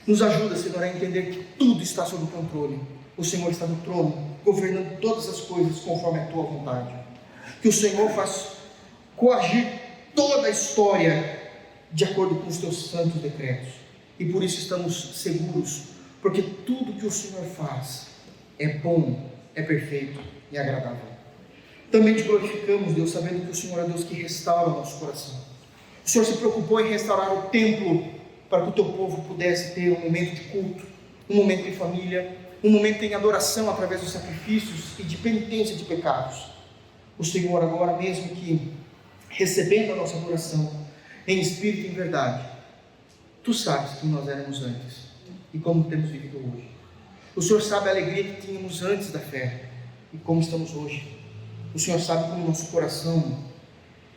Nos ajuda, Senhor, a entender que tudo está sob controle. O Senhor está no trono, governando todas as coisas conforme a tua vontade. Que o Senhor faz coagir toda a história de acordo com os teus santos decretos. E por isso estamos seguros, porque tudo que o Senhor faz é bom, é perfeito e agradável. Também te glorificamos, Deus, sabendo que o Senhor é Deus que restaura o nosso coração. O Senhor se preocupou em restaurar o templo para que o teu povo pudesse ter um momento de culto, um momento em família, um momento em adoração através dos sacrifícios e de penitência de pecados. O Senhor agora, mesmo que recebendo a nossa adoração em espírito e em verdade, tu sabes quem nós éramos antes e como temos vivido hoje. O Senhor sabe a alegria que tínhamos antes da fé e como estamos hoje. O Senhor sabe como nosso coração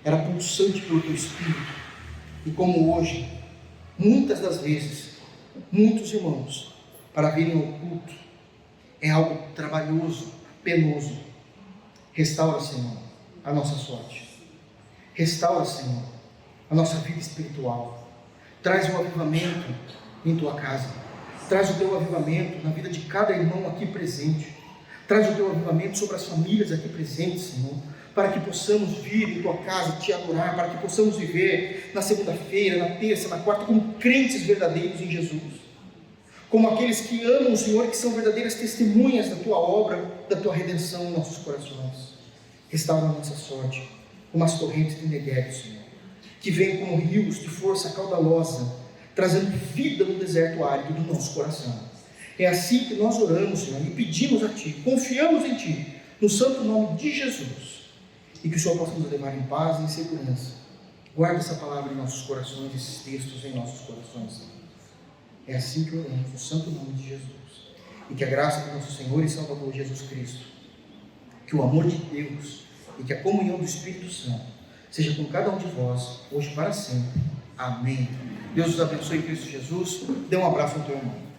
era pulsante pelo teu espírito e como hoje, muitas das vezes, muitos irmãos, para virem ao culto, é algo trabalhoso, penoso. Restaura, Senhor, a nossa sorte. Restaura, Senhor, a nossa vida espiritual. Traz um avivamento em tua casa. Traz o teu avivamento na vida de cada irmão aqui presente. Traz o teu avivamento sobre as famílias aqui presentes, Senhor, para que possamos vir em tua casa te adorar, para que possamos viver na segunda-feira, na terça, na quarta, como crentes verdadeiros em Jesus. Como aqueles que amam o Senhor e que são verdadeiras testemunhas da tua obra, da tua redenção em nossos corações. Restaura a nossa sorte, como as torrentes de Negueb, Senhor, que vêm como rios de força caudalosa, trazendo vida no deserto árido do nosso coração. É assim que nós oramos, Senhor, e pedimos a Ti, confiamos em Ti, no santo nome de Jesus, e que o Senhor possa nos levar em paz e em segurança. Guarda essa palavra em nossos corações, esses textos em nossos corações, Senhor. É assim que oramos, no santo nome de Jesus. E que a graça do nosso Senhor e Salvador Jesus Cristo, que o amor de Deus e que a comunhão do Espírito Santo seja com cada um de vós, hoje e para sempre. Amém. Deus os abençoe em Cristo Jesus. Dê um abraço ao teu irmão.